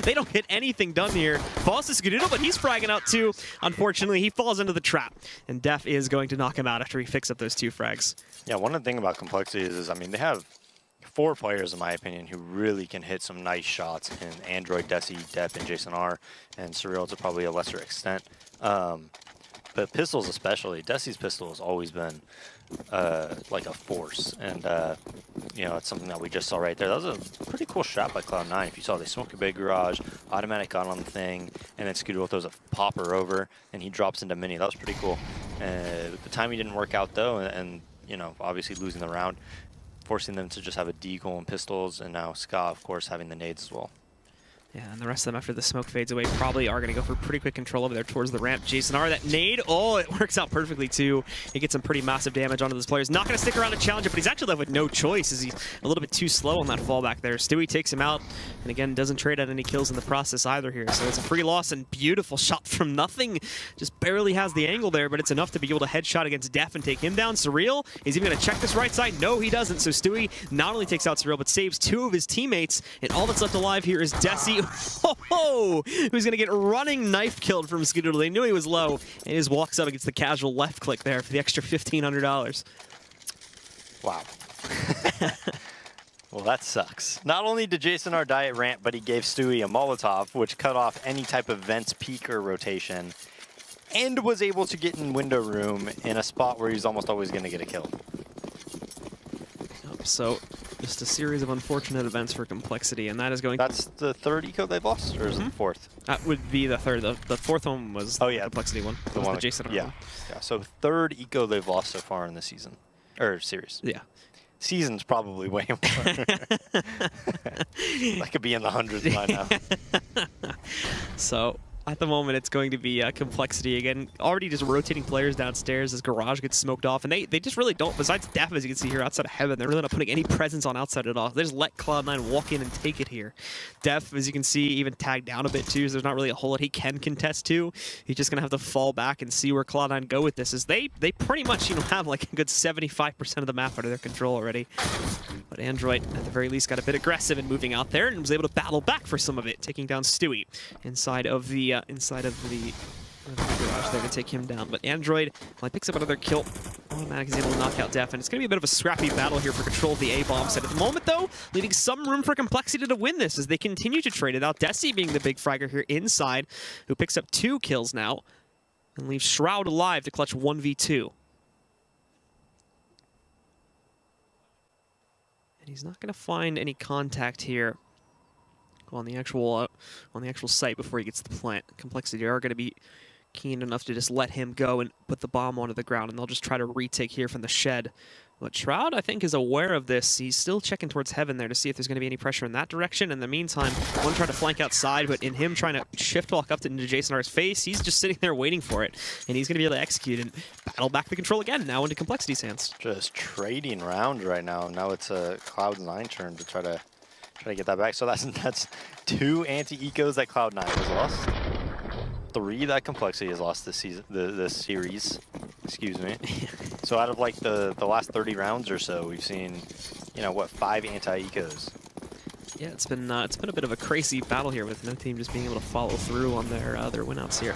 They don't get anything done here. Falls to Skadoodle, but he's fragging out too. Unfortunately, he falls into the trap, and Def is going to knock him out after he picks up those 2 frags. Yeah, one of the things about Complexity is, I mean, they have 4 players, in my opinion, who really can hit some nice shots in Android, Desi, Def, and Jason R, and Surreal to probably a lesser extent. But pistols especially, Desi's pistol has always been like a force, and you know, it's something that we just saw right there. That was a pretty cool shot by Cloud9. If you saw, they smoked a big garage, automatic gun on the thing, and then Scooter throws a popper over, and he drops into mini. That was pretty cool. The timing didn't work out though, and you know, obviously losing the round, forcing them to just have a deagle and pistols, and now Ska, of course, having the nades as well. Yeah, and the rest of them, after the smoke fades away, probably are going to go for pretty quick control over there towards the ramp. Jason R, that nade, oh, it works out perfectly too. He gets some pretty massive damage onto this player. He's not going to stick around to challenge it, but he's actually left with no choice as he's a little bit too slow on that fallback there. Stewie takes him out, and again, doesn't trade out any kills in the process either here. So it's a free loss and beautiful shot from nothing. Just barely has the angle there, but it's enough to be able to headshot against Def and take him down. Surreal, is even going to check this right side? No, he doesn't. So Stewie not only takes out Surreal, but saves 2 of his teammates, and all that's left alive here is Desi. Who's going to get running knife killed from Skadoodle. They knew he was low, and he just walks up and gets the casual left click there for the extra $1,500. Wow. Well, that sucks. Not only did Jason R die at ramp, but he gave Stewie a Molotov, which cut off any type of vents, peek, or rotation, and was able to get in window room in a spot where he's almost always going to get a kill. So, just a series of unfortunate events for Complexity, and that is going. That's the 3rd eco they've lost, or is it the 4th? That would be the 3rd. The 4th one was the Complexity one. The one the Jason R. Yeah. one. Yeah. So 3rd eco they've lost so far in the season, or series. Yeah. Season's probably way more. That could be in the hundreds by now. So. At the moment, it's going to be Complexity again. Already just rotating players downstairs as Garage gets smoked off. And they just really don't, besides Def, as you can see here outside of Heaven, they're really not putting any presence on outside at all. They just let Cloud9 walk in and take it here. Def, as you can see, even tagged down a bit too, so there's not really a whole lot he can contest to. He's just going to have to fall back and see where Cloud9 go with this, as they pretty much have like a good 75% of the map under their control already. But Android, at the very least, got a bit aggressive in moving out there and was able to battle back for some of it, taking down Stewie inside of the garage there to take him down. But Android, well, he picks up another kill. Automatic is able to knock out Def, and it's going to be a bit of a scrappy battle here for control of the A-bomb site. At the moment, though, leaving some room for Complexity to win this as they continue to trade it out. Desi being the big fragger here inside, who picks up 2 kills now and leaves Shroud alive to clutch 1v2. And he's not going to find any contact here on the actual site before he gets to the plant. Complexity are going to be keen enough to just let him go and put the bomb onto the ground, and they'll just try to retake here from the shed. But Shroud, I think, is aware of this. He's still checking towards Heaven there to see if there's going to be any pressure in that direction. In the meantime, one trying to flank outside, but in him trying to shift walk up into Jason R's face, he's just sitting there waiting for it. And he's going to be able to execute and battle back the control again, now into Complexity's hands. Just trading rounds right now. Now it's a Cloud9 turn to try to get that back. So that's 2 anti-ecos that Cloud9 has lost. 3 that Complexity has lost this season, this series. Excuse me. So out of like the last 30 rounds or so, we've seen, you know, what, 5 anti-ecos. Yeah, it's been a bit of a crazy battle here with no team just being able to follow through on their winouts here.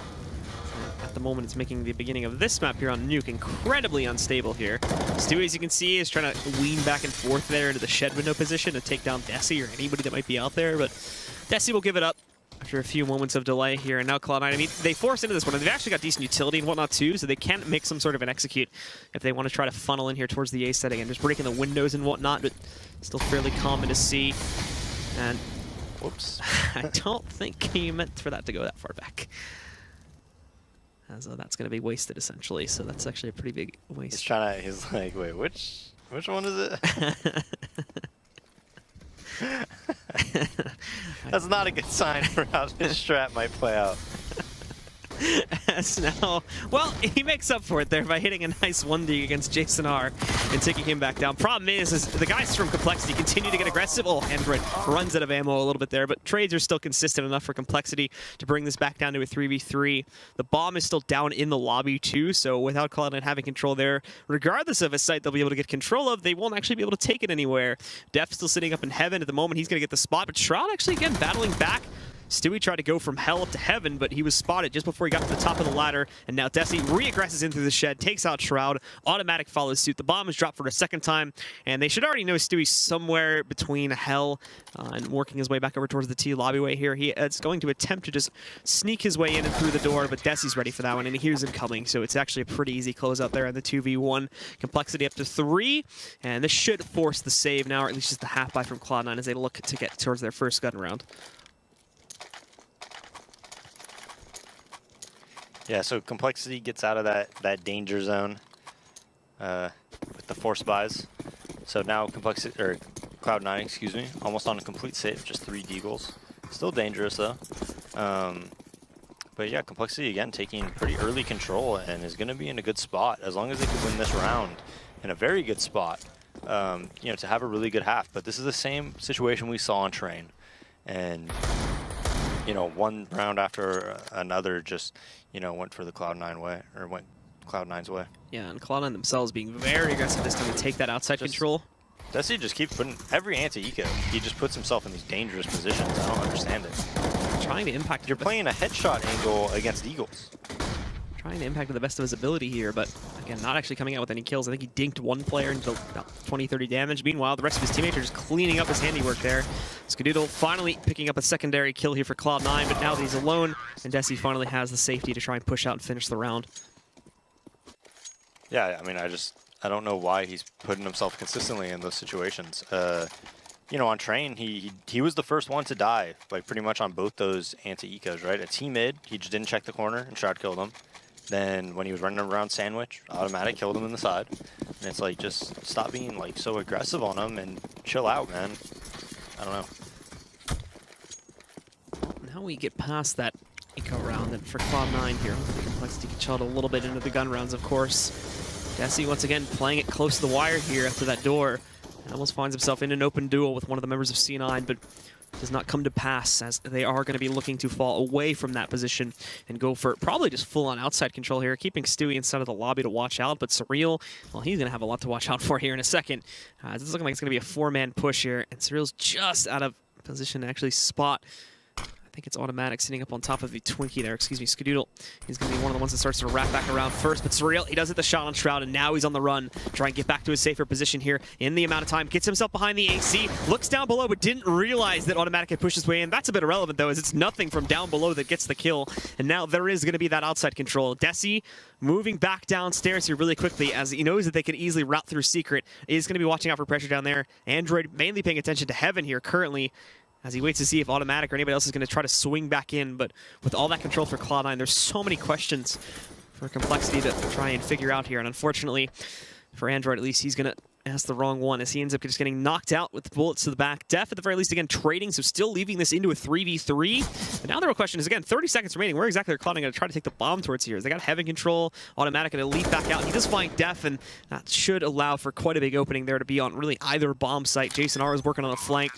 At the moment, it's making the beginning of this map here on Nuke incredibly unstable here. Stewie, as you can see, is trying to wean back and forth there into the shed window position to take down Desi or anybody that might be out there, but Desi will give it up after a few moments of delay here. And now Cloud9, I mean, they force into this one, and they've actually got decent utility and whatnot too, so they can make some sort of an execute if they want to try to funnel in here towards the A setting and just breaking the windows and whatnot, but still fairly common to see. And whoops, I don't think he meant for that to go that far back. As that's going to be wasted essentially, so that's actually a pretty big waste. He's like, wait, which one is it? That's not a good sign for how this strat might play out. As now, well, he makes up for it there by hitting a nice 1D against Jason R and taking him back down. Problem is the guys from Complexity continue to get aggressive. Oh, Android runs out of ammo a little bit there, but trades are still consistent enough for Complexity to bring this back down to a 3v3. The bomb is still down in the lobby too, so without Cloud9 having control there, regardless of a site they'll be able to get control of, they won't actually be able to take it anywhere. Def still sitting up in Heaven at the moment. He's going to get the spot, but Shroud actually again battling back. Stewie tried to go from hell up to heaven, but he was spotted just before he got to the top of the ladder. And now Desi re-aggresses in through the shed, takes out Shroud. Automatic follows suit. The bomb is dropped for a second time, and they should already know Stewie somewhere between hell and working his way back over towards the T lobby way here. He is going to attempt to just sneak his way in and through the door, but Desi's ready for that one, and he hears him coming. So it's actually a pretty easy close out there in the 2v1. Complexity up to 3, and this should force the save now, or at least just the half buy from Cloud9 as they look to get towards their first gun round. Yeah, so Complexity gets out of that danger zone with the force buys. So now Complexity, or Cloud9, excuse me, almost on a complete save, just 3 deagles. Still dangerous though. But yeah, Complexity again taking pretty early control and is going to be in a good spot as long as they can win this round in a very good spot. You know, to have a really good half. But this is the same situation we saw on Train, and you know, one round after another just, you know, went for the Cloud9 way, or went Cloud9's way. Yeah, and Cloud9 themselves being very aggressive this time to take that outside control. Desi just keeps putting every anti-eco. He just puts himself in these dangerous positions. I don't understand it. Trying to impact. You're playing a headshot angle against Eagles. Trying to impact with the best of his ability here, but again, not actually coming out with any kills. I think he dinked one player into about 20-30 damage. Meanwhile, the rest of his teammates are just cleaning up his handiwork there. Skadoodle finally picking up a secondary kill here for Cloud9, but now that he's alone, and Desi finally has the safety to try and push out and finish the round. Yeah, I mean, I don't know why he's putting himself consistently in those situations. You know, on Train, he was the first one to die, like pretty much on both those anti-ecos, right? A T-mid, he just didn't check the corner and Shroud killed him. Then when he was running around Sandwich, Automatic killed him in the side. And it's like, just stop being like so aggressive on him and chill out, man. I don't know. Now we get past that eco round, and for Cloud9 here, Complexity can chill a little bit into the gun rounds, of course. Desi once again playing it close to the wire here after that door. And almost finds himself in an open duel with one of the members of C9, but does not come to pass, as they are going to be looking to fall away from that position and go for probably just full-on outside control here, keeping Stewie inside of the lobby to watch out. But Surreal, well, he's going to have a lot to watch out for here in a second. This is looking like it's going to be a 4-man push here, and Surreal's just out of position to actually spot. I think it's Automatic sitting up on top of the Twinkie there. Excuse me, Skadoodle. He's going to be one of the ones that starts to wrap back around first. But Surreal, he does hit the shot on Shroud, and now he's on the run. Trying to get back to his safer position here in the amount of time. Gets himself behind the AC. Looks down below, but didn't realize that Automatic had pushed his way in. That's a bit irrelevant, though, as it's nothing from down below that gets the kill. And now there is going to be that outside control. Desi moving back downstairs here really quickly, as he knows that they can easily route through Secret. He's going to be watching out for pressure down there. Android mainly paying attention to Heaven here currently, as he waits to see if Automatic or anybody else is going to try to swing back in. But with all that control for Cloud9, there's so many questions for Complexity to try and figure out here. And unfortunately, for Android at least, he's going to ask the wrong one, as he ends up just getting knocked out with bullets to the back. Def, at the very least, again, trading, so still leaving this into a 3v3. But now the real question is, again, 30 seconds remaining. Where exactly are Cloud9 going to try to take the bomb towards here? They got Heaven control, Automatic going to leap back out. He does find Def, and that should allow for quite a big opening there to be on really either bomb site. Jason R is working on a flank.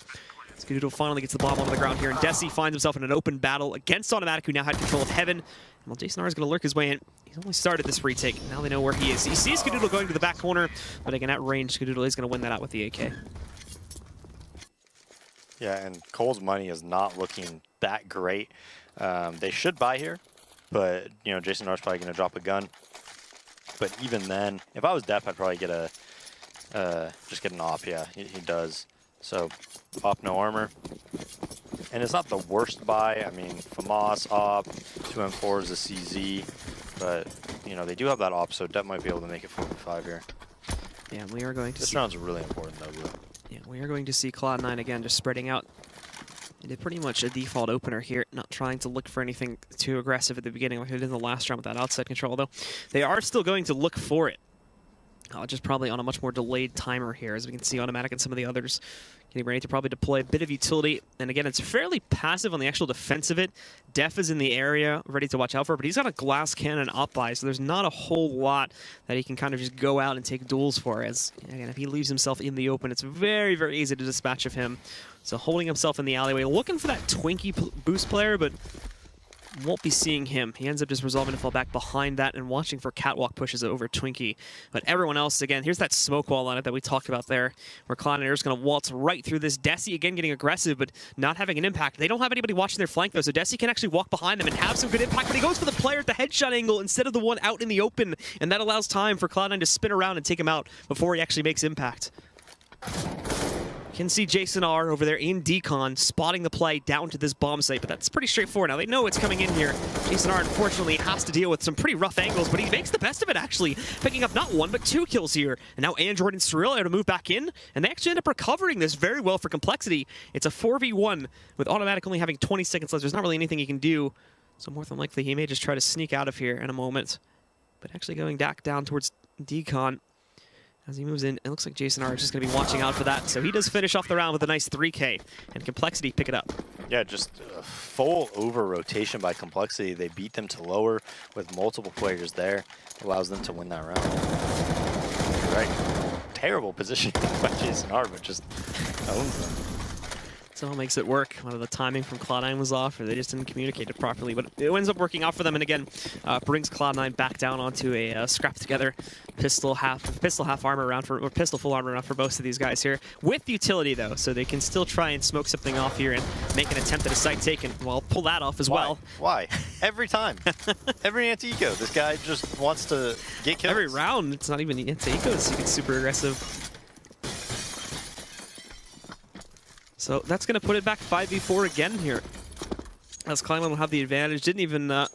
Skadoodle finally gets the bomb onto the ground here, and Desi finds himself in an open battle against Automatic, who now had control of Heaven. And while Jason R is going to lurk his way in, he's only started this retake. Now they know where he is. He sees Skadoodle going to the back corner, but again, at range, Skadoodle is going to win that out with the AK. Yeah, and coL's money is not looking that great. They should buy here, but you know, Jason R is probably going to drop a gun. But even then, if I was Def, I'd probably get just get an op. Yeah, he does. So, op, no armor. And it's not the worst buy. I mean, FAMAS, op, 2M4 is a CZ. But, you know, they do have that op, so Def might be able to make it 4v5 here. Yeah, we are going to This round's really important, though, Blue. Yeah, we are going to see Cloud9 again just spreading out into pretty much a default opener here, not trying to look for anything too aggressive at the beginning like they did in the last round with that outside control, though they are still going to look for it. Just probably on a much more delayed timer here, as we can see Automatic and some of the others getting ready to probably deploy a bit of utility. And again, it's fairly passive on the actual defense of it. Def is in the area, ready to watch out for, but he's got a glass cannon op buy, so there's not a whole lot that he can kind of just go out and take duels for, as, again, if he leaves himself in the open, it's very, very easy to dispatch of him. So holding himself in the alleyway, looking for that Twinkie boost player, but won't be seeing him. He ends up just resolving to fall back behind that and watching for catwalk pushes over Twinkie. But everyone else, again, here's that smoke wall on it that we talked about there, where Cloud9 are just going to waltz right through this. Desi, again, getting aggressive, but not having an impact. They don't have anybody watching their flank, though, so Desi can actually walk behind them and have some good impact, but he goes for the player at the headshot angle instead of the one out in the open, and that allows time for Cloud9 to spin around and take him out before he actually makes impact. Can see Jason R over there in decon, spotting the play down to this bomb site, but that's pretty straightforward. Now they know it's coming in here. Jason R unfortunately has to deal with some pretty rough angles, but he makes the best of it actually, picking up not 1 but 2 kills here. And now Android and Surreal are to move back in, and they actually end up recovering this very well for Complexity. It's a 4v1 with Automatic only having 20 seconds left. There's not really anything he can do, so more than likely he may just try to sneak out of here in a moment. But actually going back down towards decon. As he moves in, it looks like Jason R is just going to be watching out for that. So he does finish off the round with a nice 3K, and Complexity pick it up. Yeah, just a full over-rotation by Complexity. They beat them to lower with multiple players there. Allows them to win that round. You're right. Terrible position by Jason R, but just owns them. So it makes it work. Whether the timing from Cloud9 was off or they just didn't communicate it properly, but it ends up working out for them, and again, brings Cloud9 back down onto a scrap together pistol half armor round for, or pistol full armor round for most of these guys here, with utility though, so they can still try and smoke something off here and make an attempt at a site take, and well, pull that off as well. Why? Every time. Every anti-eco, this guy just wants to get kills. Every round, it's not even anti-eco, it's super aggressive. So that's going to put it back 5v4 again here. As Cloud9 will have the advantage. Didn't even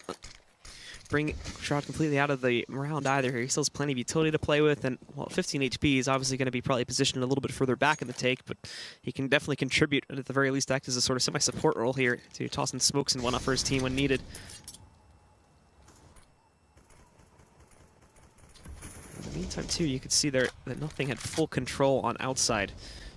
bring Shroud completely out of the round either here. He still has plenty of utility to play with, and well, 15 HP is obviously going to be probably positioned a little bit further back in the take, but he can definitely contribute, and at the very least act as a sort of semi-support role here to toss in smokes and whatnot for his team when needed. In the meantime, too, you could see there that nothing had full control on outside.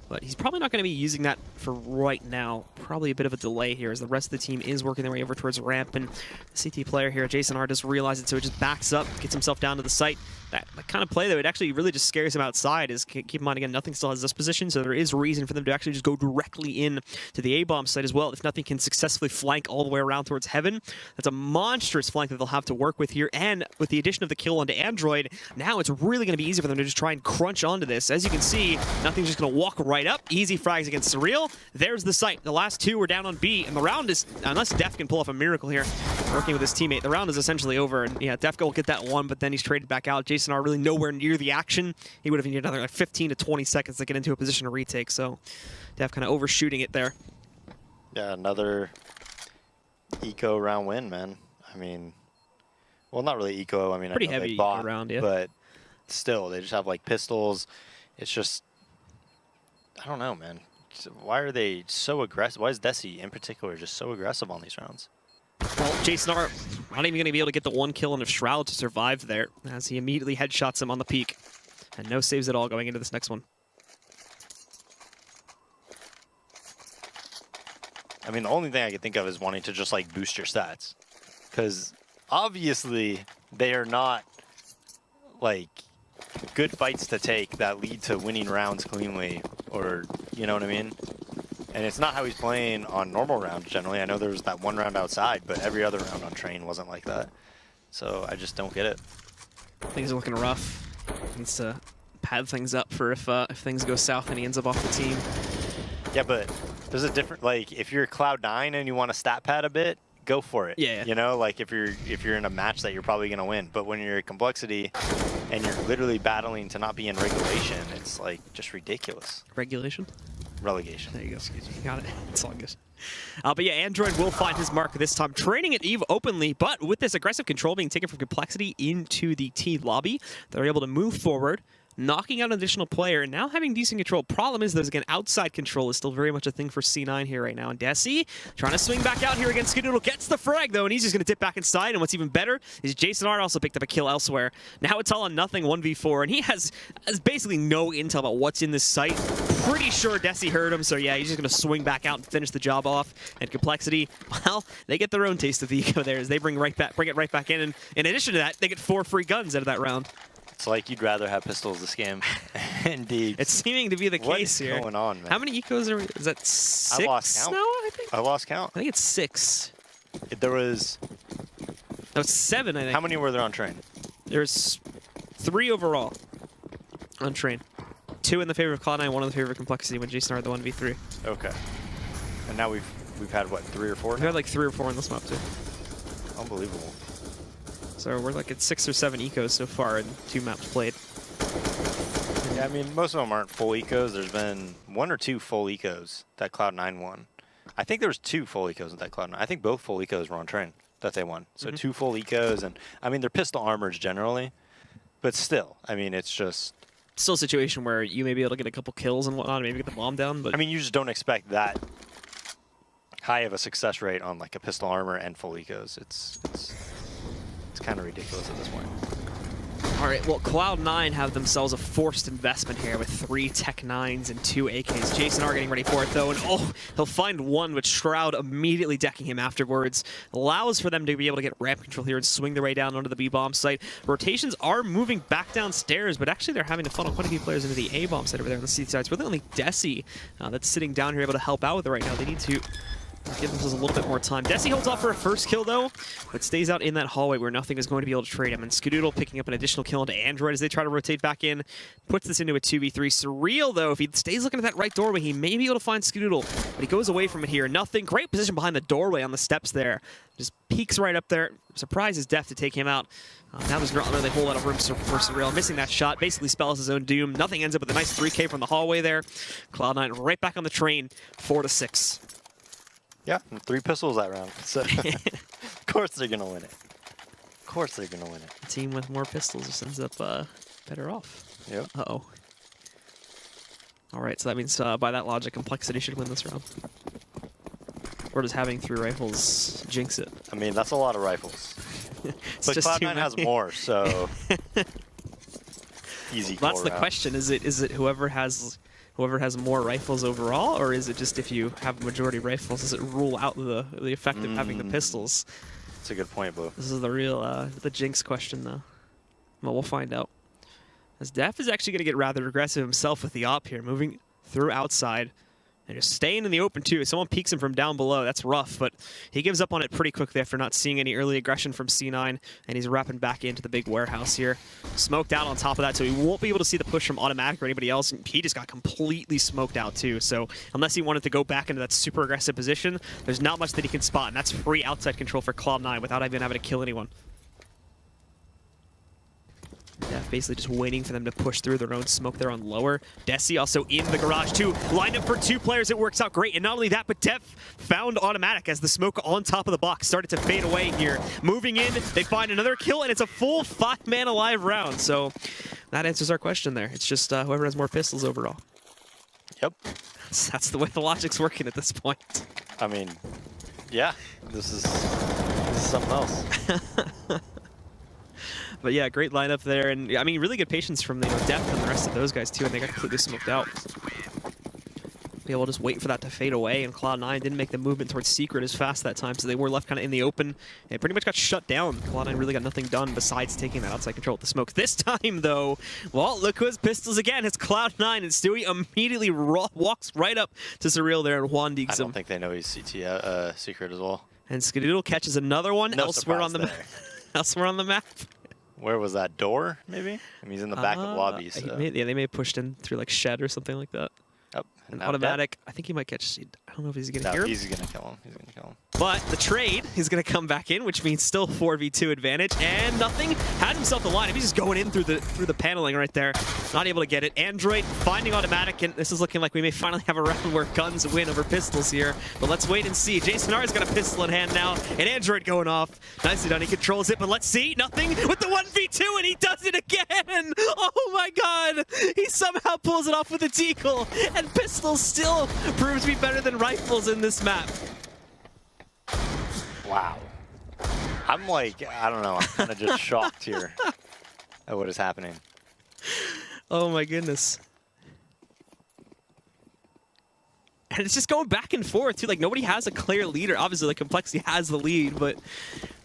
But he's probably not going to be using that for right now. Probably a bit of a delay here as the rest of the team is working their way over towards ramp. And the CT player here, Jason R, does realize it, so it just backs up, gets himself down to the site. That kind of play, though, it actually really just scares him outside. Is keep in mind, again, nothing still has this position, so there is reason for them to actually just go directly in to the A-bomb site as well. If nothing can successfully flank all the way around towards heaven, that's a monstrous flank that they'll have to work with here. And with the addition of the kill onto Android, now it's really going to be easy for them to just try and crunch onto this. As you can see, nothing's just going to walk right up. Easy frags against Surreal. There's the site. The last two are down on B, and the round is, unless Def can pull off a miracle here, working with his teammate, the round is essentially over. And yeah, Def will get that one, but then he's traded back out. Jason R really nowhere near the action. He would have needed another like 15 to 20 seconds to get into a position to retake, so Def kind of overshooting it there. Yeah, another eco round win, man. I mean, well, not really eco. I mean, pretty I know heavy they bought, round, yeah. But still, they just have like pistols. It's just, I don't know, man. Why are they so aggressive? Why is Desi in particular just so aggressive on these rounds? Well, Jason R not even going to be able to get the one kill enough Shroud to survive there, as he immediately headshots him on the peak. And no saves at all going into this next one. I mean, the only thing I can think of is wanting to just like boost your stats. Because obviously they are not like good fights to take that lead to winning rounds cleanly, or you know what I mean? And it's not how he's playing on normal rounds generally. I know there was that one round outside, but every other round on train wasn't like that. So I just don't get it. Things are looking rough. Needs to pad things up for if things go south and he ends up off the team. Yeah, but there's a different, like, if you're Cloud9 and you want to stat pad a bit, go for it. Yeah. You know, like if you're in a match that you're probably going to win. But when you're Complexity and you're literally battling to not be in regulation, it's like just ridiculous. Regulation? Relegation. There you go. Excuse me. Got it. It's all good. But yeah, Android will find his mark this time, training at Eve openly, but with this aggressive control being taken from Complexity into the T lobby, they're able to move forward, knocking out an additional player, and now having decent control. Problem is, there's again, outside control is still very much a thing for C9 here right now. And Desi trying to swing back out here against Skidoodle, gets the frag though, and he's just going to dip back inside. And what's even better is Jason R also picked up a kill elsewhere. Now it's all on nothing, 1v4, and he has basically no intel about what's in this site. Pretty sure Desi heard him, so yeah, he's just going to swing back out and finish the job off. And Complexity, well, they get their own taste of the eco there as they bring it right back in. And in addition to that, they get 4 free guns out of that round. It's like you'd rather have pistols this game. Indeed. It's seeming to be the case here. What is going on, man? How many ecos is that 6 I lost count. now, I think? I lost count. I think it's 6. There was That was 7, I think. How many were there on train? There's 3 overall on train. 2 in the favor of Cloud9, 1 in the favor of Complexity when Jason are the 1v3. Okay. And now we've had what, 3 or 4? We've had like 3 or 4 in this map too. Unbelievable. So we're like at 6 or 7 ecos so far in 2 maps played. Yeah, I mean, most of them aren't full ecos. There's been 1 or 2 full ecos that Cloud9 won. I think there was 2 full ecos in that Cloud9. I think both full ecos were on train that they won. So 2 full ecos, and I mean, they're pistol armors generally, but still, I mean, it's just... Still a situation where you may be able to get a couple kills and whatnot, maybe get the bomb down, but... I mean, you just don't expect that high of a success rate on like a pistol armor and full ecos. It's kind of ridiculous at this point. All right, well, Cloud9 have themselves a forced investment here with 3 Tech 9s and 2 AKs. Jason are getting ready for it, though, and oh, he'll find one with Shroud immediately decking him afterwards. Allows for them to be able to get ramp control here and swing their way down onto the B-bomb site. Rotations are moving back downstairs, but actually they're having to funnel quite a few players into the A-bomb site over there on the C side. It's really only Desi that's sitting down here able to help out with it right now. They need to give themselves a little bit more time. Desi holds off for a first kill, though, but stays out in that hallway where nothing is going to be able to trade him. And Skadoodle picking up an additional kill into Android as they try to rotate back in. Puts this into a 2v3. Surreal, though, if he stays looking at that right doorway, he may be able to find Skadoodle, but he goes away from it here. Nothing. Great position behind the doorway on the steps there. Just peeks right up there. Surprises Def to take him out. Now there's not really a whole lot of room for Surreal. Missing that shot basically spells his own doom. Nothing ends up with a nice 3K from the hallway there. Cloud9 right back on the train, 4-6. Yeah, and 3 pistols that round. So of course they're gonna win it. Of course they're gonna win it. A team with more pistols just ends up better off. Yep. Uh-oh. All right, so that means by that logic, Complexity should win this round. Or does having 3 rifles jinx it? I mean, that's a lot of rifles. But Cloud9 has more, so easy. That's the question. Is it whoever has more rifles overall, or is it just if you have a majority rifles, does it rule out the effect of having the pistols? That's a good point, Blue. This is the real the jinx question, though. Well, we'll find out. As Def is actually going to get rather aggressive himself with the op here, moving through outside. And just staying in the open, too. If someone peeks him from down below, that's rough, but he gives up on it pretty quickly after not seeing any early aggression from C9, and he's wrapping back into the big warehouse here. Smoked out on top of that, so he won't be able to see the push from Automatic or anybody else, and he just got completely smoked out, too. So unless he wanted to go back into that super aggressive position, there's not much that he can spot, and that's free outside control for Cloud9 without even having to kill anyone. Def basically just waiting for them to push through their own smoke there on lower. Desi also in the garage too. Lined up for 2 players, it works out great. And not only that, but Def found Automatic as the smoke on top of the box started to fade away here. Moving in, they find another kill, and it's a full 5-man alive round. So that answers our question there. It's just whoever has more pistols overall. Yep. That's the way the logic's working at this point. I mean, yeah, this is something else. But yeah, great lineup there, and I mean, really good patience from Def and the rest of those guys too, and they got completely smoked out. Be able to just wait for that to fade away, and Cloud9 didn't make the movement towards Secret as fast that time, so they were left kind of in the open. They pretty much got shut down. Cloud9 really got nothing done besides taking that outside control with the smoke. This time, though, well, look who has pistols again. It's Cloud9, and Stewie immediately walks right up to Surreal there and Juan Deeks him. I don't think they know he's Secret as well. And Skadoodle catches another one No elsewhere on the map. Elsewhere on the map. Where was that door, maybe? I mean, he's in the back of lobby, so... Yeah, they may have pushed in through, like, shed or something like that. Yep. And Automatic, I think he might catch... I don't know if he's going to hear him. He's going to kill him. He's going to kill him. But the trade is going to come back in, which means still 4v2 advantage, and nothing. Had himself the lineup. He's just going in through the paneling right there. Not able to get it. Android finding Automatic, and this is looking like we may finally have a round where guns win over pistols here. But let's wait and see. Jason R's got a pistol in hand now, and Android going off. Nicely done. He controls it, but let's see. Nothing with the 1v2, and he does it again. Oh my god. He somehow pulls it off with a deagle, and pistols still proves to be better than rifles in this map. Wow. I'm like, I don't know, I'm kind of just shocked here at what is happening. Oh my goodness. And it's just going back and forth too. Like, nobody has a clear leader. Obviously, like, Complexity has the lead, but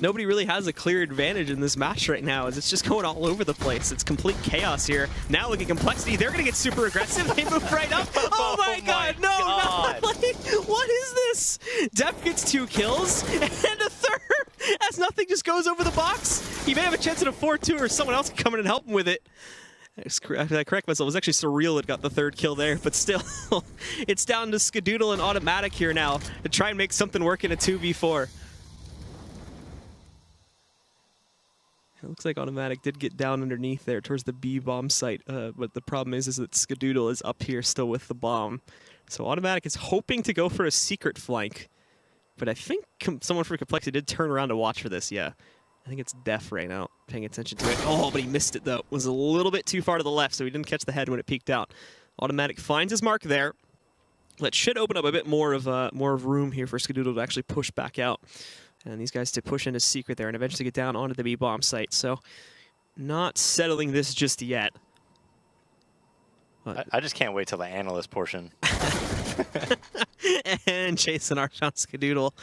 nobody really has a clear advantage in this match right now, as it's just going all over the place. It's complete chaos here. Now look at Complexity. They're gonna get super aggressive. They move right up. Oh my god, no, not like, what is this? Def gets 2 kills and a third has nothing, just goes over the box. He may have a chance at a 4-2 or someone else can come in and help him with it. I correct myself, it was actually Surreal that got the third kill there, but still, it's down to Skadoodle and Automatic here now to try and make something work in a 2v4. It looks like Automatic did get down underneath there towards the B bomb site, but the problem is that Skadoodle is up here still with the bomb. So Automatic is hoping to go for a secret flank, but I think someone from Complexity did turn around to watch for this, yeah. I think it's Def right now, paying attention to it. Oh, but he missed it though. It was a little bit too far to the left, so he didn't catch the head when it peeked out. Automatic finds his mark there. That should open up a bit more of room here for Skadoodle to actually push back out. And these guys to push into secret there and eventually get down onto the B bomb site. So not settling this just yet. I just can't wait till the analyst portion. And Jason R found Skadoodle.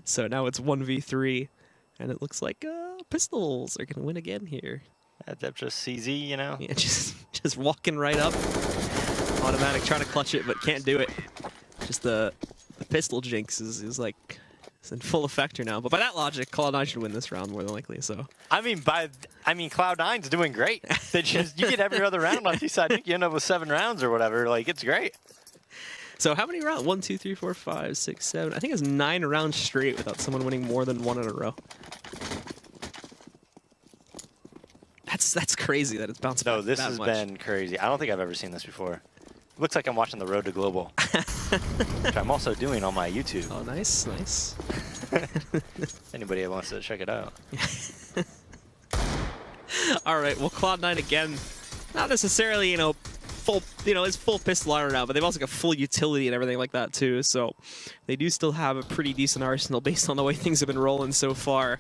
So now it's 1v3. And it looks like Pistols are going to win again here. That's just CZ, you know? Yeah, just walking right up. Automatic trying to clutch it, but can't do it. Just the pistol jinx is like... It's in full effect here now, but by that logic, Cloud9 should win this round more than likely. So I mean, Cloud9's doing great. They just you get every other round on T-side. I think you end up with 7 rounds or whatever. Like it's great. So how many rounds? 1, 2, 3, 4, 5, 6, 7. I think it's 9 rounds straight without someone winning more than 1 in a row. That's crazy that it's bounced back. No, this that has much. been crazy. I don't think I've ever seen this before. Looks like I'm watching the Road to Global, which I'm also doing on my YouTube. Oh, nice, nice. Anybody that wants to check it out. All right, well, Cloud9 again, not necessarily, full, it's full pistol armor now, but they've also got full utility and everything like that too. So they do still have a pretty decent arsenal based on the way things have been rolling so far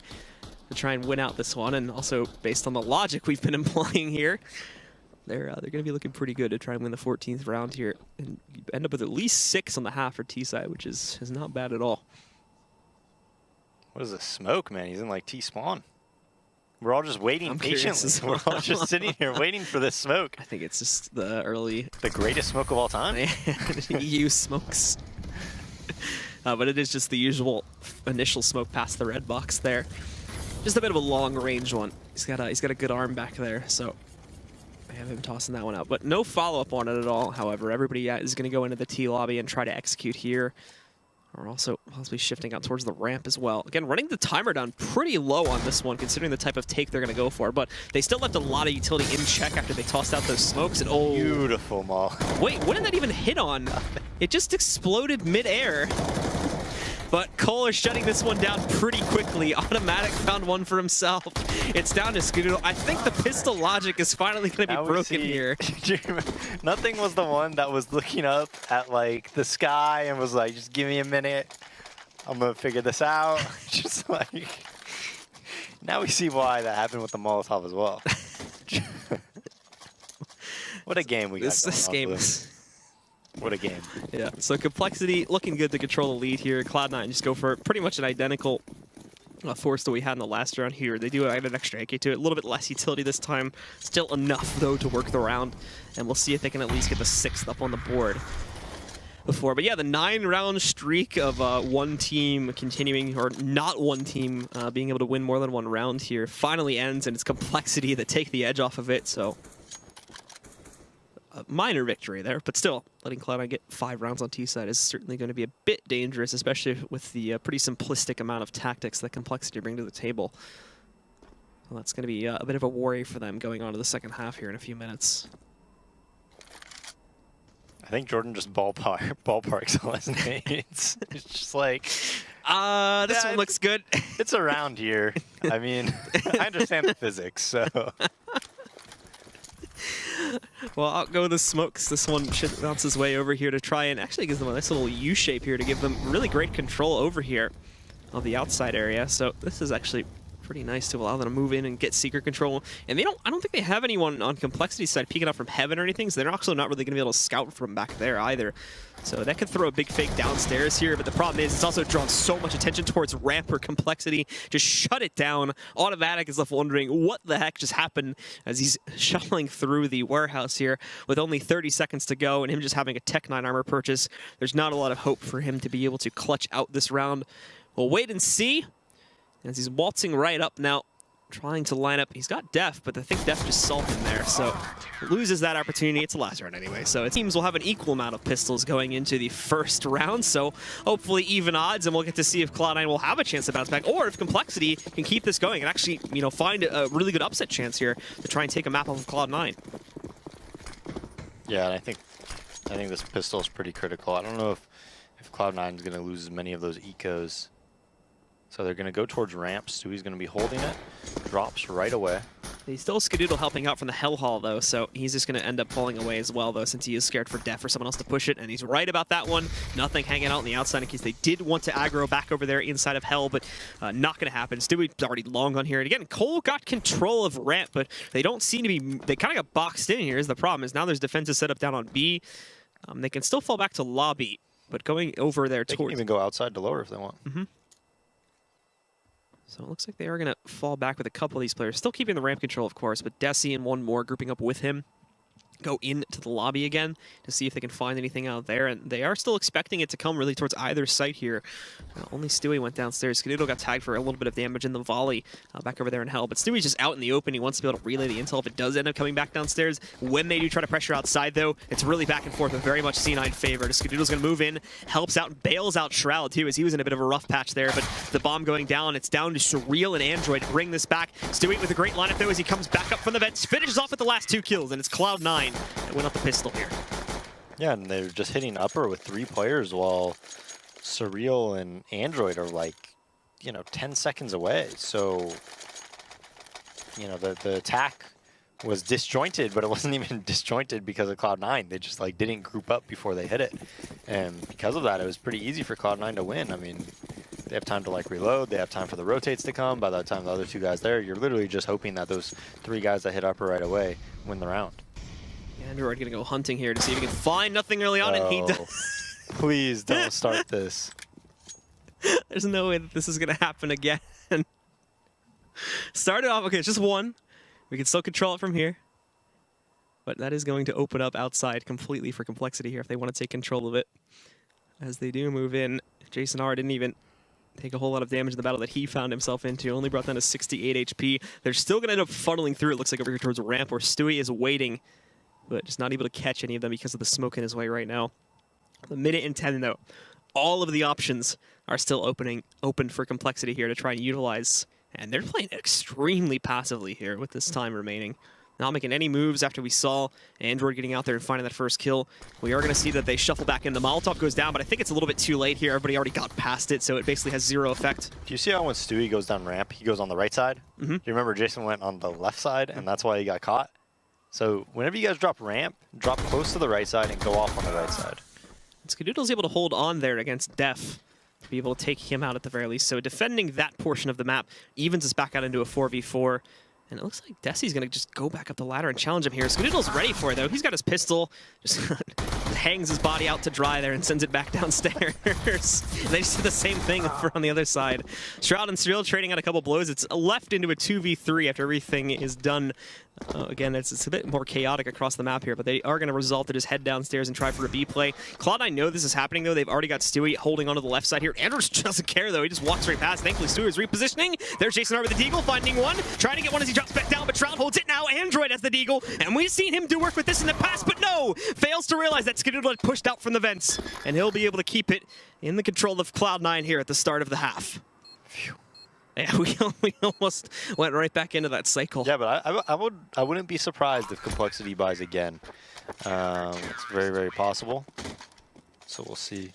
to try and win out this one, and also based on the logic we've been employing here. They're going to be looking pretty good to try and win the 14th round here and end up with at least 6 on the half for T-side, which is not bad at all. What is this smoke, man? He's in like T-spawn. We're all just waiting patiently. We're all just sitting here waiting for this smoke. I think it's just the greatest smoke of all time. EU smokes. But it is just the usual initial smoke past the red box there. Just a bit of a long range one. He's got a good arm back there, so I have him tossing that one out. But no follow-up on it at all, however. Everybody is going to go into the T lobby and try to execute here. We're also possibly shifting out towards the ramp as well. Again, running the timer down pretty low on this one, considering the type of take they're going to go for. But they still left a lot of utility in check after they tossed out those smokes. And oh, beautiful maul. Wait, what did that even hit on? It just exploded mid-air. But coL is shutting this one down pretty quickly. Automatic found one for himself. It's down to Skadoodle. I think the pistol logic is finally going to be broken here. Nothing was the one that was looking up at like the sky and was like, just give me a minute. I'm going to figure this out. Just like, now we see why that happened with the Molotov as well. What a game we got. This game is... What a game. Yeah, so Complexity looking good to control the lead here. Cloud9 just go for pretty much an identical force that we had in the last round here. They do add an extra AK to it, a little bit less utility this time. Still enough, though, to work the round. And we'll see if they can at least get the 6th up on the board before. But yeah, the 9-round streak of one team continuing, or not one team being able to win more than 1 round here finally ends, and it's Complexity that take the edge off of it. So a minor victory there, but still, letting Cloud9 get 5 rounds on T-side is certainly going to be a bit dangerous, especially with the pretty simplistic amount of tactics that Complexity bring to the table. Well, that's going to be a bit of a worry for them going on to the second half here in a few minutes. I think Jordan just ballparks all his nades. It's just like... this one looks good. It's around here. I mean, I understand the physics, so... Well, out go the smokes. This one should bounce his way over here to try and actually gives them a nice little U shape here to give them really great control over here of the outside area. So this is actually pretty nice to allow them to move in and get secret control. And I don't think they have anyone on Complexity's side peeking out from heaven or anything, so they're also not really going to be able to scout from back there either. So that could throw a big fake downstairs here, but the problem is it's also drawn so much attention towards ramp or Complexity. Just shut it down. Automatic is left wondering what the heck just happened as he's shuffling through the warehouse here with only 30 seconds to go and him just having a Tech 9 armor purchase. There's not a lot of hope for him to be able to clutch out this round. We'll wait and see. as he's waltzing right up now, trying to line up. He's got Def, but I think Def just saw him there, so loses that opportunity. It's the last round anyway, so it seems we'll have an equal amount of pistols going into the first round, so hopefully even odds, and we'll get to see if Cloud9 will have a chance to bounce back, or if Complexity can keep this going and actually, you know, find a really good upset chance here to try and take a map off of Cloud9. Yeah, and I think this pistol is pretty critical. I don't know if Cloud9 is going to lose as many of those ecos. So they're going to go towards ramp. Stewie's going to be holding it. Drops right away. He's still Skadoodle helping out from the Hell Hall, though, so he's just going to end up pulling away as well, though, since he is scared for Def or someone else to push it, and he's right about that one. Nothing hanging out on the outside in case they did want to aggro back over there inside of Hell, but not going to happen. Stewie's already long on here. And again, coL got control of ramp, but they don't seem to be... They kind of got boxed in here is the problem, is now there's defenses set up down on B. They can still fall back to lobby, but going over there towards... They can even go outside to lower if they want. Mm-hmm. So it looks like they are going to fall back with a couple of these players. Still keeping the ramp control, of course, but Desi and one more grouping up with him go into the lobby again to see if they can find anything out there. And they are still expecting it to come really towards either site here. Only Stewie went downstairs. Skadoodle got tagged for a little bit of damage in the volley back over there in Hell. But Stewie's just out in the open. He wants to be able to relay the intel if it does end up coming back downstairs. When they do try to pressure outside, though, it's really back and forth, but very much C9 favored. Skadoodle's going to move in, helps out, and bails out Shroud, too, as he was in a bit of a rough patch there. But the bomb going down, it's down to Surreal and Android to bring this back. Stewie with a great lineup, though, as he comes back up from the vents, finishes off with the last 2 kills, and it's Cloud9 that went up the pistol here. Yeah, and they're just hitting upper with 3 players while Surreal and Android are like, you know, 10 seconds away. So, you know, the attack was disjointed, but it wasn't even disjointed because of Cloud9. They just like didn't group up before they hit it. And because of that, it was pretty easy for Cloud9 to win. I mean, they have time to like reload, they have time for the rotates to come. By the time the other 2 guys there, you're literally just hoping that those 3 guys that hit upper right away win the round. Android gonna go hunting here to see if he can find nothing early on, and he does. Please don't start this. There's no way that this is gonna happen again. Started off, okay, it's just 1. We can still control it from here. But that is going to open up outside completely for Complexity here if they want to take control of it. As they do move in, Jason R didn't even take a whole lot of damage in the battle that he found himself into. Only brought down to 68 HP. They're still going to end up funneling through, it looks like, over here towards a ramp where Stewie is waiting, but just not able to catch any of them because of the smoke in his way right now. The minute and 10, though, all of the options are still open for Complexity here to try and utilize. And they're playing extremely passively here with this time remaining. Not making any moves after we saw Android getting out there and finding that first kill. We are going to see that they shuffle back in. The Molotov goes down, but I think it's a little bit too late here. Everybody already got past it, so it basically has 0 effect. Do you see how when Stewie goes down ramp, he goes on the right side? Mm-hmm. Do you remember Jason went on the left side, and that's why he got caught? So whenever you guys drop ramp, drop close to the right side and go off on the right side. Skadoodle's able to hold on there against Def, to be able to take him out at the very least. So defending that portion of the map evens us back out into a 4v4. And it looks like Desi's going to just go back up the ladder and challenge him here. Skadoodle's ready for it, though. He's got his pistol, just hangs his body out to dry there and sends it back downstairs. And they just did the same thing over on the other side. Shroud and Surreal trading out a couple blows. It's left into a 2v3 after everything is done. Again, it's a bit more chaotic across the map here, but they are going to resolve to just head downstairs and try for a B play. Cloud9 know this is happening, though. They've already got Stewie holding onto the left side here. Andrews doesn't care, though. He just walks right past. Thankfully, Stewie is repositioning. There's Jason R with the Deagle, finding one. Trying to get one as he drops back down, but Shroud holds it now. Android has the Deagle, and we've seen him do work with this in the past, but no! Fails to realize that Skadoodle had pushed out from the vents, and he'll be able to keep it in the control of Cloud9 here at the start of the half. Phew. Yeah, we almost went right back into that cycle. Yeah, but I wouldn't be surprised if Complexity buys again. It's very, very possible. So we'll see.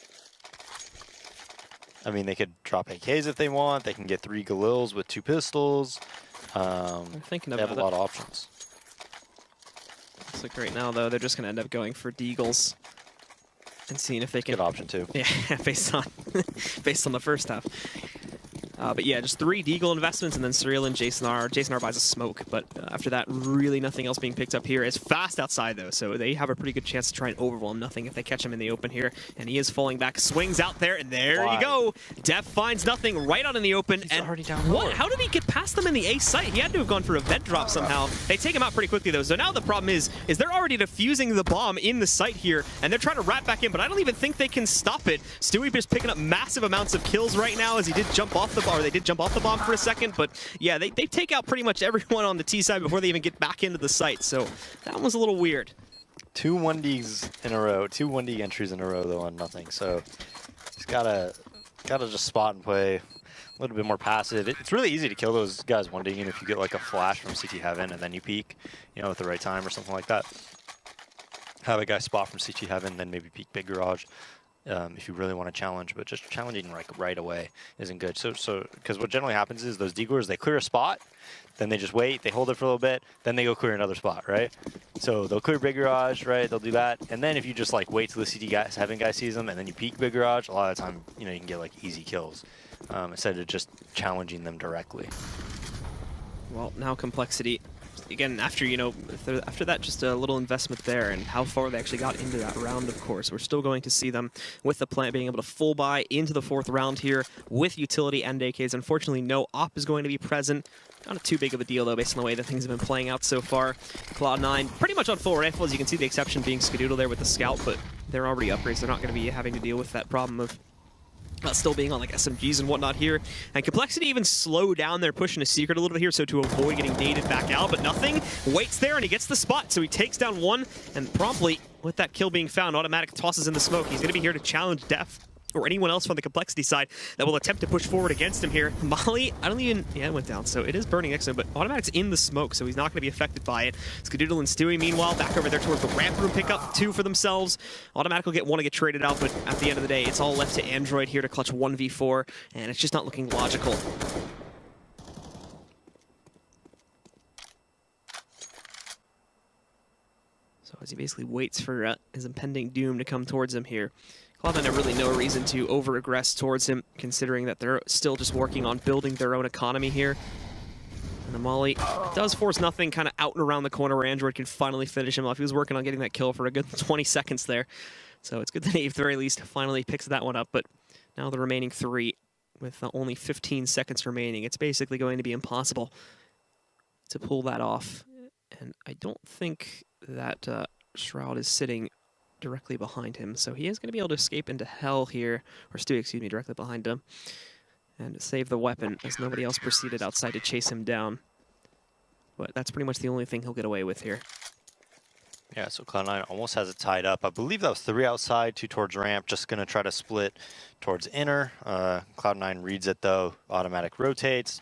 I mean, they could drop AKs if they want. They can get 3 Galils with 2 pistols. I'm thinking about they have a lot of options. Looks like right now, though, they're just going to end up going for Deagles and seeing if they can. Good option too. Yeah, based on the first half. But yeah, just 3 Deagle investments, and then Surreal and Jason R. Jason R buys a smoke, but after that, really nothing else being picked up here. It's fast outside, though, so they have a pretty good chance to try and overwhelm nothing if they catch him in the open here. And he is falling back, swings out there, and there you go. Def finds nothing right out in the open. He's and already down what? lower. How did he get past them in the A site? He had to have gone for a vent drop somehow. They take him out pretty quickly, though. So now the problem is they're already defusing the bomb in the site here, and they're trying to wrap back in, but I don't even think they can stop it. Stewie just picking up massive amounts of kills right now as he did jump off the bomb, or they did jump off the bomb for a second, but yeah, they take out pretty much everyone on the T side before they even get back into the site, so that one was a little weird. 2 1Ds in a row, 2 1D entries in a row though on nothing, so just gotta just spot and play a little bit more passive. It's really easy to kill those guys 1D'ing if you get like a flash from CT Heaven and then you peek, you know, at the right time or something like that. Have a guy spot from CT Heaven, then maybe peek Big Garage. If you really want to challenge, but just challenging like right away isn't good. So because what generally happens is those decoys, they clear a spot, then they just wait, they hold it for a little bit, then they go clear another spot, right? So they'll clear Big Garage, right? They'll do that, and then if you just like wait till the CT Heaven guy sees them, and then you peek Big Garage, a lot of the time, you know, you can get like easy kills instead of just challenging them directly. Well, now Complexity. Again, after, you know, after that, just a little investment there and how far they actually got into that round, of course. We're still going to see them with the plant being able to full buy into the 4th round here with utility and AKs. Unfortunately, no op is going to be present. Not too big of a deal, though, based on the way that things have been playing out so far. Cloud9 pretty much on full rifle, as you can see, the exception being Skadoodle there with the Scout, but they're already upgrades. They're not going to be having to deal with that problem of still being on like SMGs and whatnot here. And Complexity even slowed down their push into Secret a little bit here, so to avoid getting dated back out, but nothing. Waits there and he gets the spot, so he takes down one, and promptly, with that kill being found, Automatic tosses in the smoke. He's going to be here to challenge Def or anyone else from the Complexity side that will attempt to push forward against him here. Molly, I don't even... Yeah, it went down, so it is burning next to him, but Automatic's in the smoke, so he's not going to be affected by it. Skadoodle and Stewie, meanwhile, back over there towards the ramp room, pick up 2 for themselves. Automatic will want to get traded out, but at the end of the day, it's all left to Android here to clutch 1v4, and it's just not looking logical. So as he basically waits for his impending doom to come towards him here. Cloud9 have really no reason to over-aggress towards him, considering that they're still just working on building their own economy here. And the Molly does force nothing kind of out and around the corner where Android can finally finish him off. He was working on getting that kill for a good 20 seconds there. So it's good that he, at the very least, finally picks that one up. But now the remaining 3, with only 15 seconds remaining, it's basically going to be impossible to pull that off. And I don't think that Shroud is sitting directly behind him, so he is going to be able to escape into hell here, or Stewie, excuse me, directly behind him, and save the weapon as nobody else proceeded outside to chase him down. But that's pretty much the only thing he'll get away with here. Yeah, so Cloud9 almost has it tied up. I believe that was 3 outside, 2 towards ramp, just going to try to split towards inner. Cloud9 reads it though, Automatic rotates.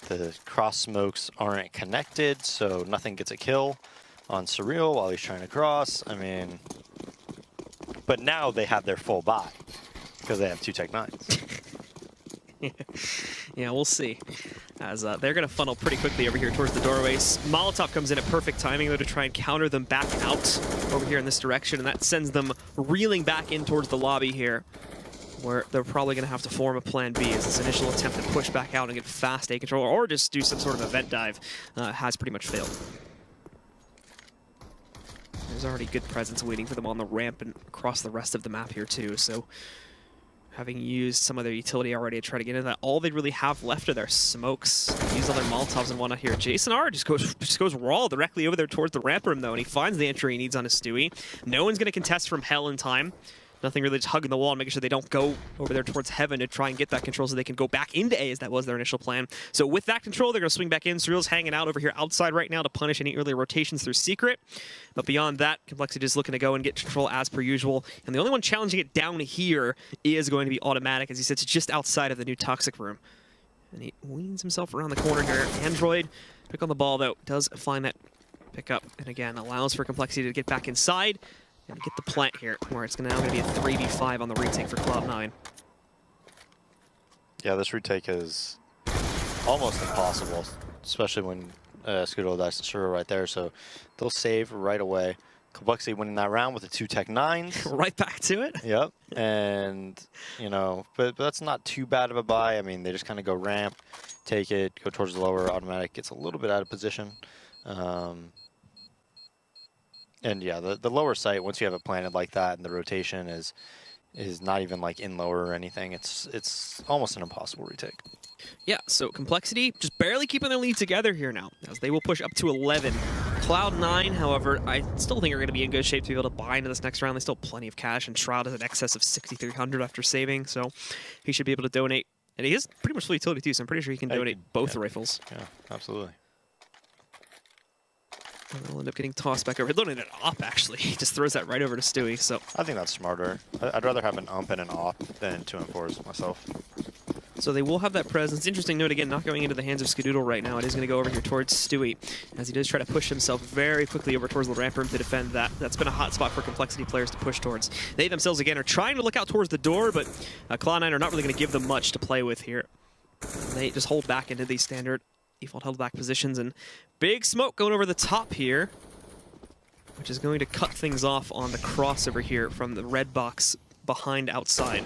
The cross smokes aren't connected, so nothing gets a kill on Surreal while he's trying to cross. I mean... But now they have their full buy because they have 2 Tech 9s. Yeah, we'll see. As they're going to funnel pretty quickly over here towards the doorways. Molotov comes in at perfect timing, though, to try and counter them back out over here in this direction, and that sends them reeling back in towards the lobby here, where they're probably going to have to form a plan B as this initial attempt to push back out and get fast A control, or just do some sort of event dive has pretty much failed. There's already good presence waiting for them on the ramp and across the rest of the map here too, so having used some of their utility already to try to get into that, all they really have left are their smokes. Use all their Molotovs and whatnot here. Jason R just goes raw directly over there towards the ramp room though, and he finds the entry he needs on his Stewie. No one's going to contest from hell in time. Nothing really, just hugging the wall and making sure they don't go over there towards heaven to try and get that control so they can go back into A, as that was their initial plan. So with that control, they're going to swing back in. Surreal's hanging out over here outside right now to punish any early rotations through Secret. But beyond that, Complexity is looking to go and get control as per usual. And the only one challenging it down here is going to be Automatic, as he sits just outside of the new Toxic room. And he weans himself around the corner here. Android, pick on the ball though, does find that pickup. And again, allows for Complexity to get back inside and get the plant here, where it's now going to be a 3v5 on the retake for Cloud9. Yeah, this retake is almost impossible, especially when Skadoodle dies to Shiro right there, so they'll save right away. Complexity winning that round with the 2 Tech 9s. Right back to it. Yep, and, you know, but that's not too bad of a buy. I mean, they just kind of go ramp, take it, go towards the lower. Automatic gets a little bit out of position. And yeah, the lower site, once you have it planted like that and the rotation is not even like in lower or anything, it's almost an impossible retake. Yeah, so Complexity just barely keeping their lead together here now, as they will push up to 11. Cloud9, however, I still think are going to be in good shape to be able to buy into this next round. They still have plenty of cash, and Shroud is in excess of 6,300 after saving, so he should be able to donate And he is pretty much full utility too, so I'm pretty sure he can donate both rifles. Yeah, absolutely. And they'll end up getting tossed back over. He'll donate an op, actually. He just throws that right over to Stewie, so... I think that's smarter. I'd rather have an ump and an op than 2 and 4s myself. So they will have that presence. Interesting note, again, not going into the hands of Skadoodle right now. It is going to go over here towards Stewie, as he does try to push himself very quickly over towards the ramp room to defend that. That's been a hot spot for Complexity players to push towards. They themselves, again, are trying to look out towards the door, but Cloud9 are not really going to give them much to play with here. They just hold back into these standard default held back positions, and big smoke going over the top here, which is going to cut things off on the crossover here from the red box behind outside.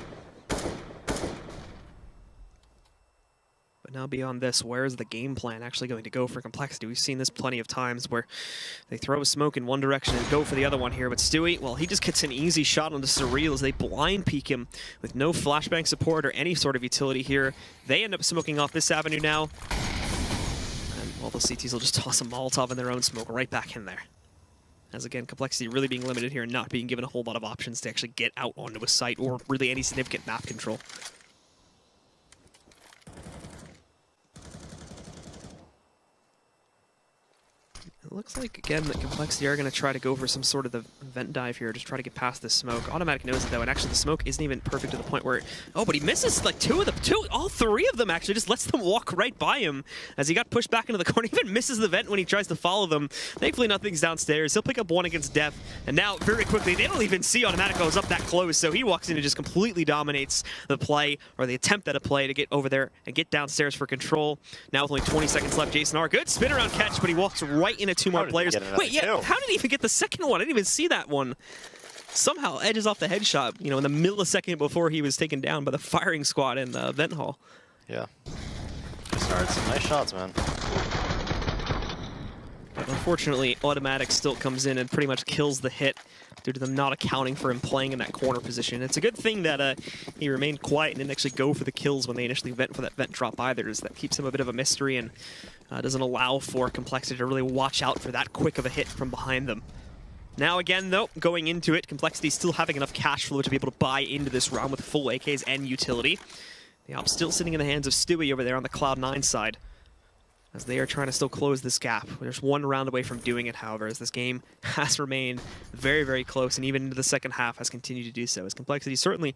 But now beyond this, where is the game plan actually going to go for Complexity? We've seen this plenty of times where they throw a smoke in one direction and go for the other one here. But Stewie, well, he just gets an easy shot onto Surreal as they blind peek him with no flashbang support or any sort of utility here. They end up smoking off this avenue now. And, well, the CTs will just toss a Molotov in their own smoke right back in there. As again, Complexity really being limited here and not being given a whole lot of options to actually get out onto a site or really any significant map control. It looks like, again, that Complexity are going to try to go for some sort of the vent dive here, just try to get past this smoke. Automatic knows it, though, and actually the smoke isn't even perfect to the point where... Oh, but he misses, like, all three of them, actually, just lets them walk right by him as he got pushed back into the corner. He even misses the vent when he tries to follow them. Thankfully, nothing's downstairs. He'll pick up one against Def, and now, very quickly, they don't even see Automatic goes up that close, so he walks in and just completely dominates the play, or the attempt at a play to get over there and get downstairs for control. Now with only 20 seconds left, Jason R. Good spin around catch, but he walks right into two more players. Wait, yeah, how did he even get the second one? I didn't even see that one. Somehow edges off the headshot, you know, in the millisecond before he was taken down by the firing squad in the vent hall. Yeah. Started some nice shots, man. But unfortunately, Automatic still comes in and pretty much kills the hit due to them not accounting for him playing in that corner position. It's a good thing that he remained quiet and didn't actually go for the kills when they initially went for that vent drop either, as that keeps him a bit of a mystery and doesn't allow for Complexity to really watch out for that quick of a hit from behind them. Now again, though, going into it, Complexity still having enough cash flow to be able to buy into this round with full AKs and utility. The op still sitting in the hands of Stewie over there on the Cloud9 side, as they are trying to still close this gap. There's one round away from doing it, however, as this game has remained very, very close, and even into the second half has continued to do so, as Complexity certainly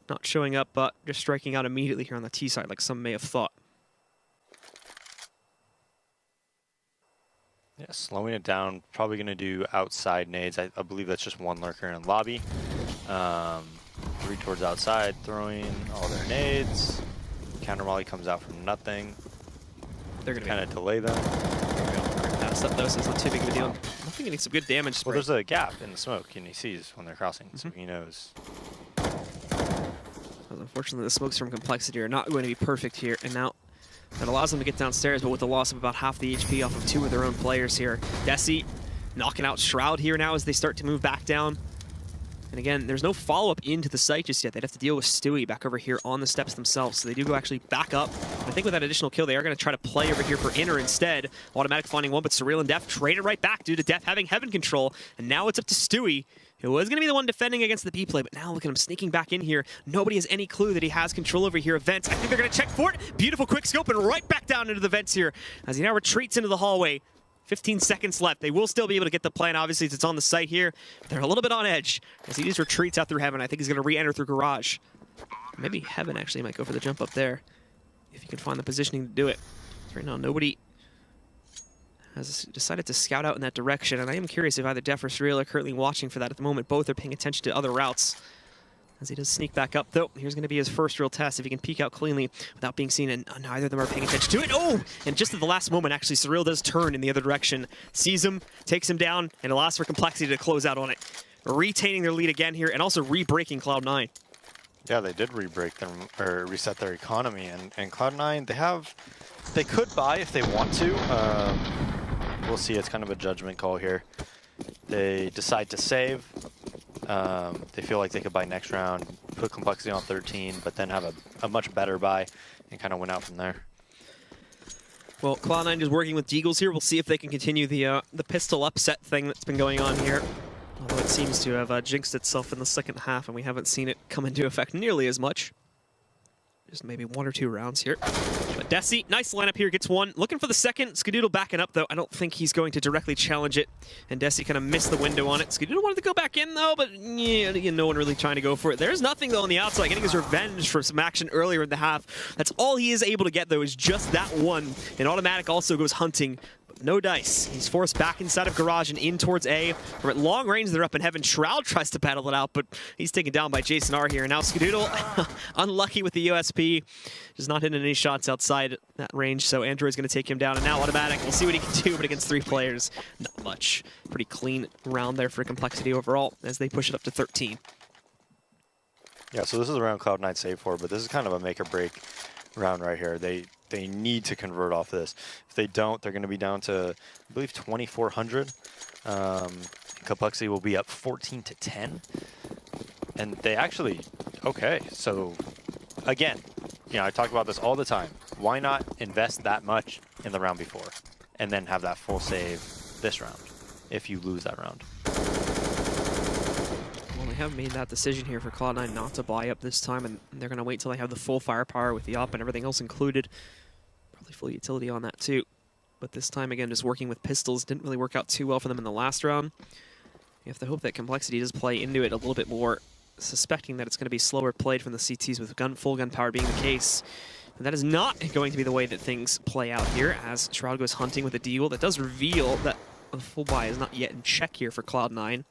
not showing up, but just striking out immediately here on the T side, like some may have thought. Yeah, slowing it down, probably going to do outside nades. I believe that's just one lurker in lobby. Three towards outside, throwing all their nades. Counter volley comes out from nothing. They're going to kind of delay them. Pass up though, so it's not too big of a deal. I think getting some good damage spray. Well, there's a gap in the smoke, and he sees when they're crossing, so he knows. Well, unfortunately, the smokes from Complexity are not going to be perfect here, and now that allows them to get downstairs, but with the loss of about half the HP off of two of their own players here. Desi knocking out Shroud here now as they start to move back down. And again, there's no follow-up into the site just yet. They'd have to deal with Stewie back over here on the steps themselves. So they do go actually back up. I think with that additional kill, they are going to try to play over here for Inner instead. Automatic finding one, but Surreal and Def traded right back due to Def having Heaven control. And now it's up to Stewie, who was going to be the one defending against the B play, but now look at him sneaking back in here. Nobody has any clue that he has control over here. Vents, I think they're going to check for it. Beautiful quick scope and right back down into the vents here as he now retreats into the hallway. 15 seconds left. They will still be able to get the plan, obviously, as it's on the site here. But they're a little bit on edge as he just retreats out through Heaven. I think he's going to re-enter through Garage. Maybe Heaven actually might go for the jump up there if he can find the positioning to do it. Right now, nobody has decided to scout out in that direction, and I am curious if either Def or Surreal are currently watching for that at the moment. Both are paying attention to other routes. As he does sneak back up, though, here's going to be his first real test if he can peek out cleanly without being seen, and neither of them are paying attention to it. Oh! And just at the last moment, actually, Surreal does turn in the other direction, sees him, takes him down, and allows for Complexity to close out on it. Retaining their lead again here, and also re-breaking Cloud9. Yeah, they did re-break them, or reset their economy, and Cloud9, they could buy if they want to. We'll see, it's kind of a judgment call here. They decide to save. They feel like they could buy next round, put Complexity on 13, but then have a much better buy and kind of win out from there. Well, Cloud9 is working with Deagles here. We'll see if they can continue the pistol upset thing that's been going on here. Although it seems to have jinxed itself in the second half, and we haven't seen it come into effect nearly as much. Just maybe 1 or 2 rounds here. But Desi, nice lineup here, gets one. Looking for the second. Skadoodle backing up, though. I don't think he's going to directly challenge it. And Desi kind of missed the window on it. Skadoodle wanted to go back in, though, but yeah, no one really trying to go for it. There's nothing, though, on the outside. Getting his revenge for some action earlier in the half. That's all he is able to get, though, is just that one. And Automatic also goes hunting. No dice. He's forced back inside of Garage and in towards A. We're at long range. They're up in heaven. Shroud tries to battle it out, but he's taken down by Jason R here. And now Skadoodle, unlucky with the USP. Just not hitting any shots outside that range, so Android's going to take him down. And now Automatic. We'll see what he can do, but against 3 players, not much. Pretty clean round there for Complexity overall as they push it up to 13. Yeah, so this is a round Cloud9 save for, but this is kind of a make-or-break round right here. They need to convert off this. If they don't, they're going to be down to, I believe, 2,400. Complexity will be up 14-10. And they actually, okay, so again, you know, I talk about this all the time. Why not invest that much in the round before and then have that full save this round if you lose that round? Well, they have made that decision here for Cloud9 not to buy up this time, and they're going to wait till they have the full firepower with the op and everything else included. Probably full utility on that too. But this time, again, just working with pistols didn't really work out too well for them in the last round. You have to hope that Complexity does play into it a little bit more, suspecting that it's going to be slower played from the CTs with full gun power being the case. And that is not going to be the way that things play out here, as Shroud goes hunting with a deagle. That does reveal that the full buy is not yet in check here for Cloud9.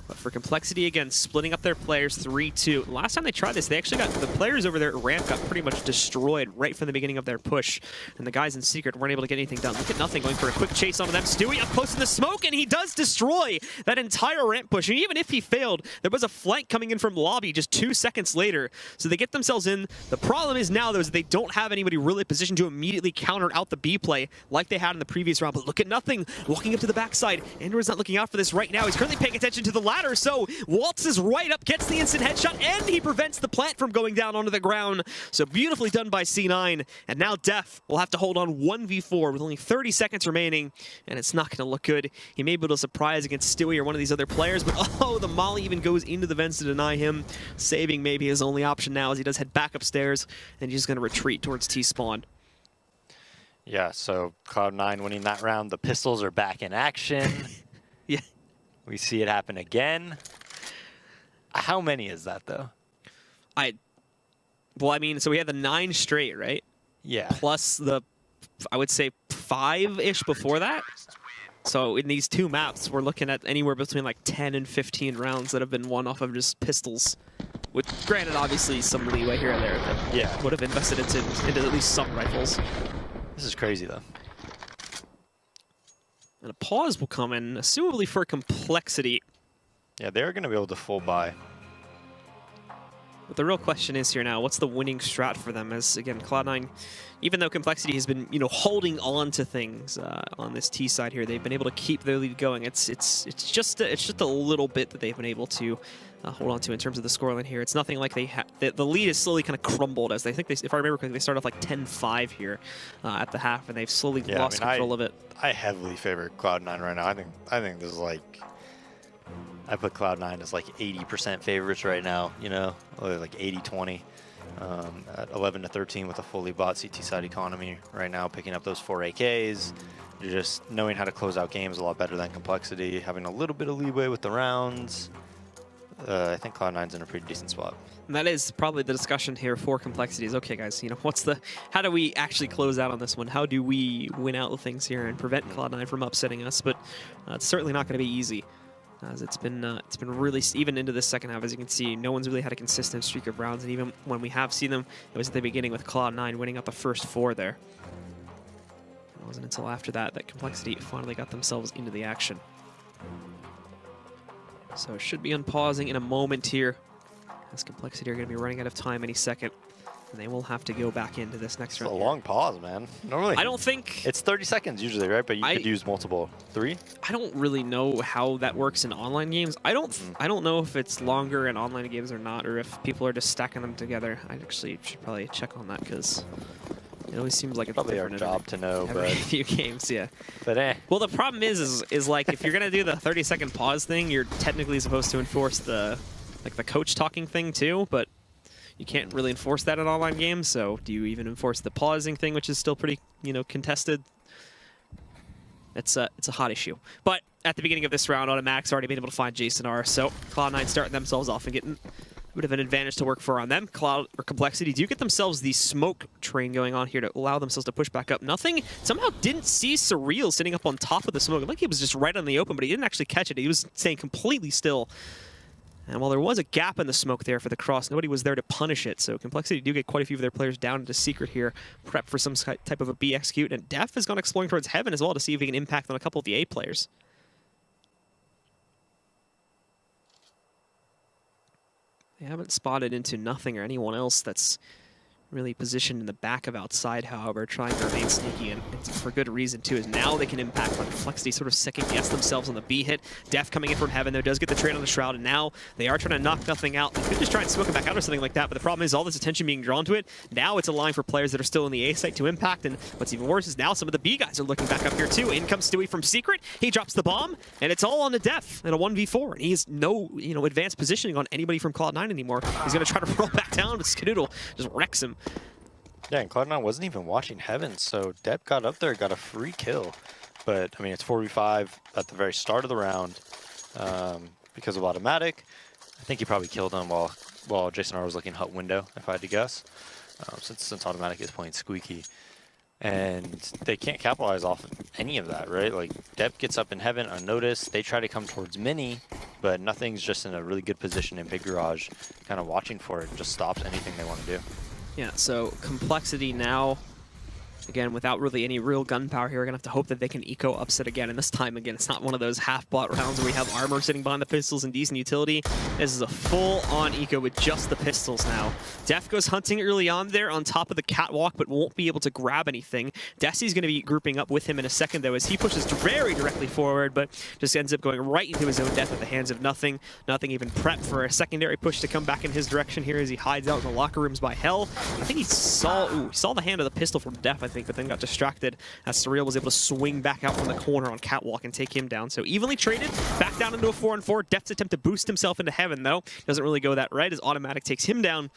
But for Complexity, again, splitting up their players 3-2. Last time they tried this, they actually got the players over there at ramp got pretty much destroyed right from the beginning of their push. And the guys in secret weren't able to get anything done. Look at nothing going for a quick chase onto them. Stewie up close to the smoke, and he does destroy that entire ramp push. And even if he failed, there was a flank coming in from lobby just 2 seconds later. So they get themselves in. The problem is now, though, is they don't have anybody really positioned to immediately counter out the B play like they had in the previous round. But look at nothing. Walking up to the backside. Andrew's not looking out for this right now. He's currently paying attention to the ladder. So waltzes right up, gets the instant headshot, and he prevents the plant from going down onto the ground. So beautifully done by C9. And now Def will have to hold on 1v4 with only 30 seconds remaining, and it's not going to look good. He may be able to surprise against Stewie or one of these other players, but oh, the molly even goes into the vents to deny him. Saving maybe his only option now as he does head back upstairs, and he's going to retreat towards T-spawn. Yeah, so Cloud9 winning that round. The pistols are back in action. Yeah. We see it happen again. How many is that, though? Well, I mean, so we had the 9 straight, right? Yeah. Plus the, I would say, 5-ish before that. So in these 2 maps, we're looking at anywhere between like 10 and 15 rounds that have been won off of just pistols. With, granted, obviously, some leeway here and there that would have invested into at least some rifles. This is crazy, though. And a pause will come in, assumably for Complexity. Yeah, they're going to be able to full buy. But the real question is here now, what's the winning strat for them? As, again, Cloud9, even though Complexity has been, holding on to things on this T side here, they've been able to keep their lead going. It's just a little bit that they've been able to hold on to in terms of the scoreline here. It's nothing like the lead is slowly kind of crumbled, as they think if I remember correctly, they started off like 10-5 here at the half, and they've slowly lost control of it. I heavily favor Cloud9 right now. I think this is like, I put Cloud9 as like 80% favorites right now, like 80-20. At 11-13 with a fully bought CT side economy right now, picking up those 4 AKs. You're just knowing how to close out games a lot better than Complexity, having a little bit of leeway with the rounds. I think Cloud9's in a pretty decent spot. And that is probably the discussion here for Complexity is, okay, guys, how do we actually close out on this one? How do we win out with things here and prevent Cloud9 from upsetting us? But it's certainly not going to be easy, as it's been really, even into this second half, as you can see, no one's really had a consistent streak of rounds, and even when we have seen them, it was at the beginning with Cloud9 winning up the first 4 there. It wasn't until after that that Complexity finally got themselves into the action. So it should be unpausing in a moment here, as Complexity are going to be running out of time any second, and they will have to go back into this next round. It's a long pause, man. Normally, I don't think it's 30 seconds usually, right? But you could use multiple. 3? I don't really know how that works in online games. I don't know if it's longer in online games or not, or if people are just stacking them together. I actually should probably check on that, because it always seems like it's probably our job to know, every but few games, yeah. But Well, the problem is like if you're gonna do the 30-second pause thing, you're technically supposed to enforce the coach talking thing too. But you can't really enforce that in online games, so do you even enforce the pausing thing, which is still pretty, contested? It's a hot issue. But at the beginning of this round, Automatic's already been able to find Jason R, so Cloud9 starting themselves off and getting a bit of an advantage to work for on them. Cloud or Complexity do get themselves the smoke train going on here to allow themselves to push back up. Nothing somehow didn't see Surreal sitting up on top of the smoke. Like he was just right on the open, but he didn't actually catch it. He was staying completely still. And while there was a gap in the smoke there for the cross, nobody was there to punish it. So Complexity do get quite a few of their players down into secret here, prep for some type of a B execute. And Def has gone exploring towards Heaven as well to see if he can impact on a couple of the A players. They haven't spotted into Nothing or anyone else that's really positioned in the back of outside, however, trying to remain sneaky, and it's for good reason too, is now they can impact on Complexity, sort of second-guess themselves on the B hit. Def coming in from Heaven, though, does get the trade on the Shroud, and now they are trying to knock Nothing out. They could just try and smoke it back out or something like that, but the problem is all this attention being drawn to it. Now it's allowing for players that are still in the A site to impact, and what's even worse is now some of the B guys are looking back up here too. In comes Stewie from Secret, he drops the bomb, and it's all on the Def in a 1v4, and he has no, advanced positioning on anybody from Cloud9 anymore. He's going to try to roll back down, but Skadoodle just wrecks him. Yeah, and Cloud9 wasn't even watching Heaven, so Depp got up there, got a free kill. But, I mean, it's 4v5 at the very start of the round because of Automatic. I think he probably killed him while Jason R was looking hut window, if I had to guess, since Automatic is playing squeaky. And they can't capitalize off of any of that, right? Like, Depp gets up in Heaven unnoticed. They try to come towards Mini, but Nothing's just in a really good position in Big Garage, kind of watching for it and just stops anything they want to do. Yeah, so Complexity now, again, without really any real gunpowder here, we're going to have to hope that they can eco upset again. And this time, again, it's not one of those half-bought rounds where we have armor sitting behind the pistols and decent utility. This is a full-on eco with just the pistols now. Def goes hunting early on there on top of the catwalk, but won't be able to grab anything. Desi's going to be grouping up with him in a second, though, as he pushes very directly forward, but just ends up going right into his own death at the hands of Nothing. Nothing even prepped for a secondary push to come back in his direction here as he hides out in the locker rooms by Hell. I think he saw the hand of the pistol from Def, I think, but then got distracted as Surreal was able to swing back out from the corner on catwalk and take him down. So evenly traded, back down into a 4-on-4. Def's attempt to boost himself into Heaven, though, doesn't really go that right as Automatic takes him down.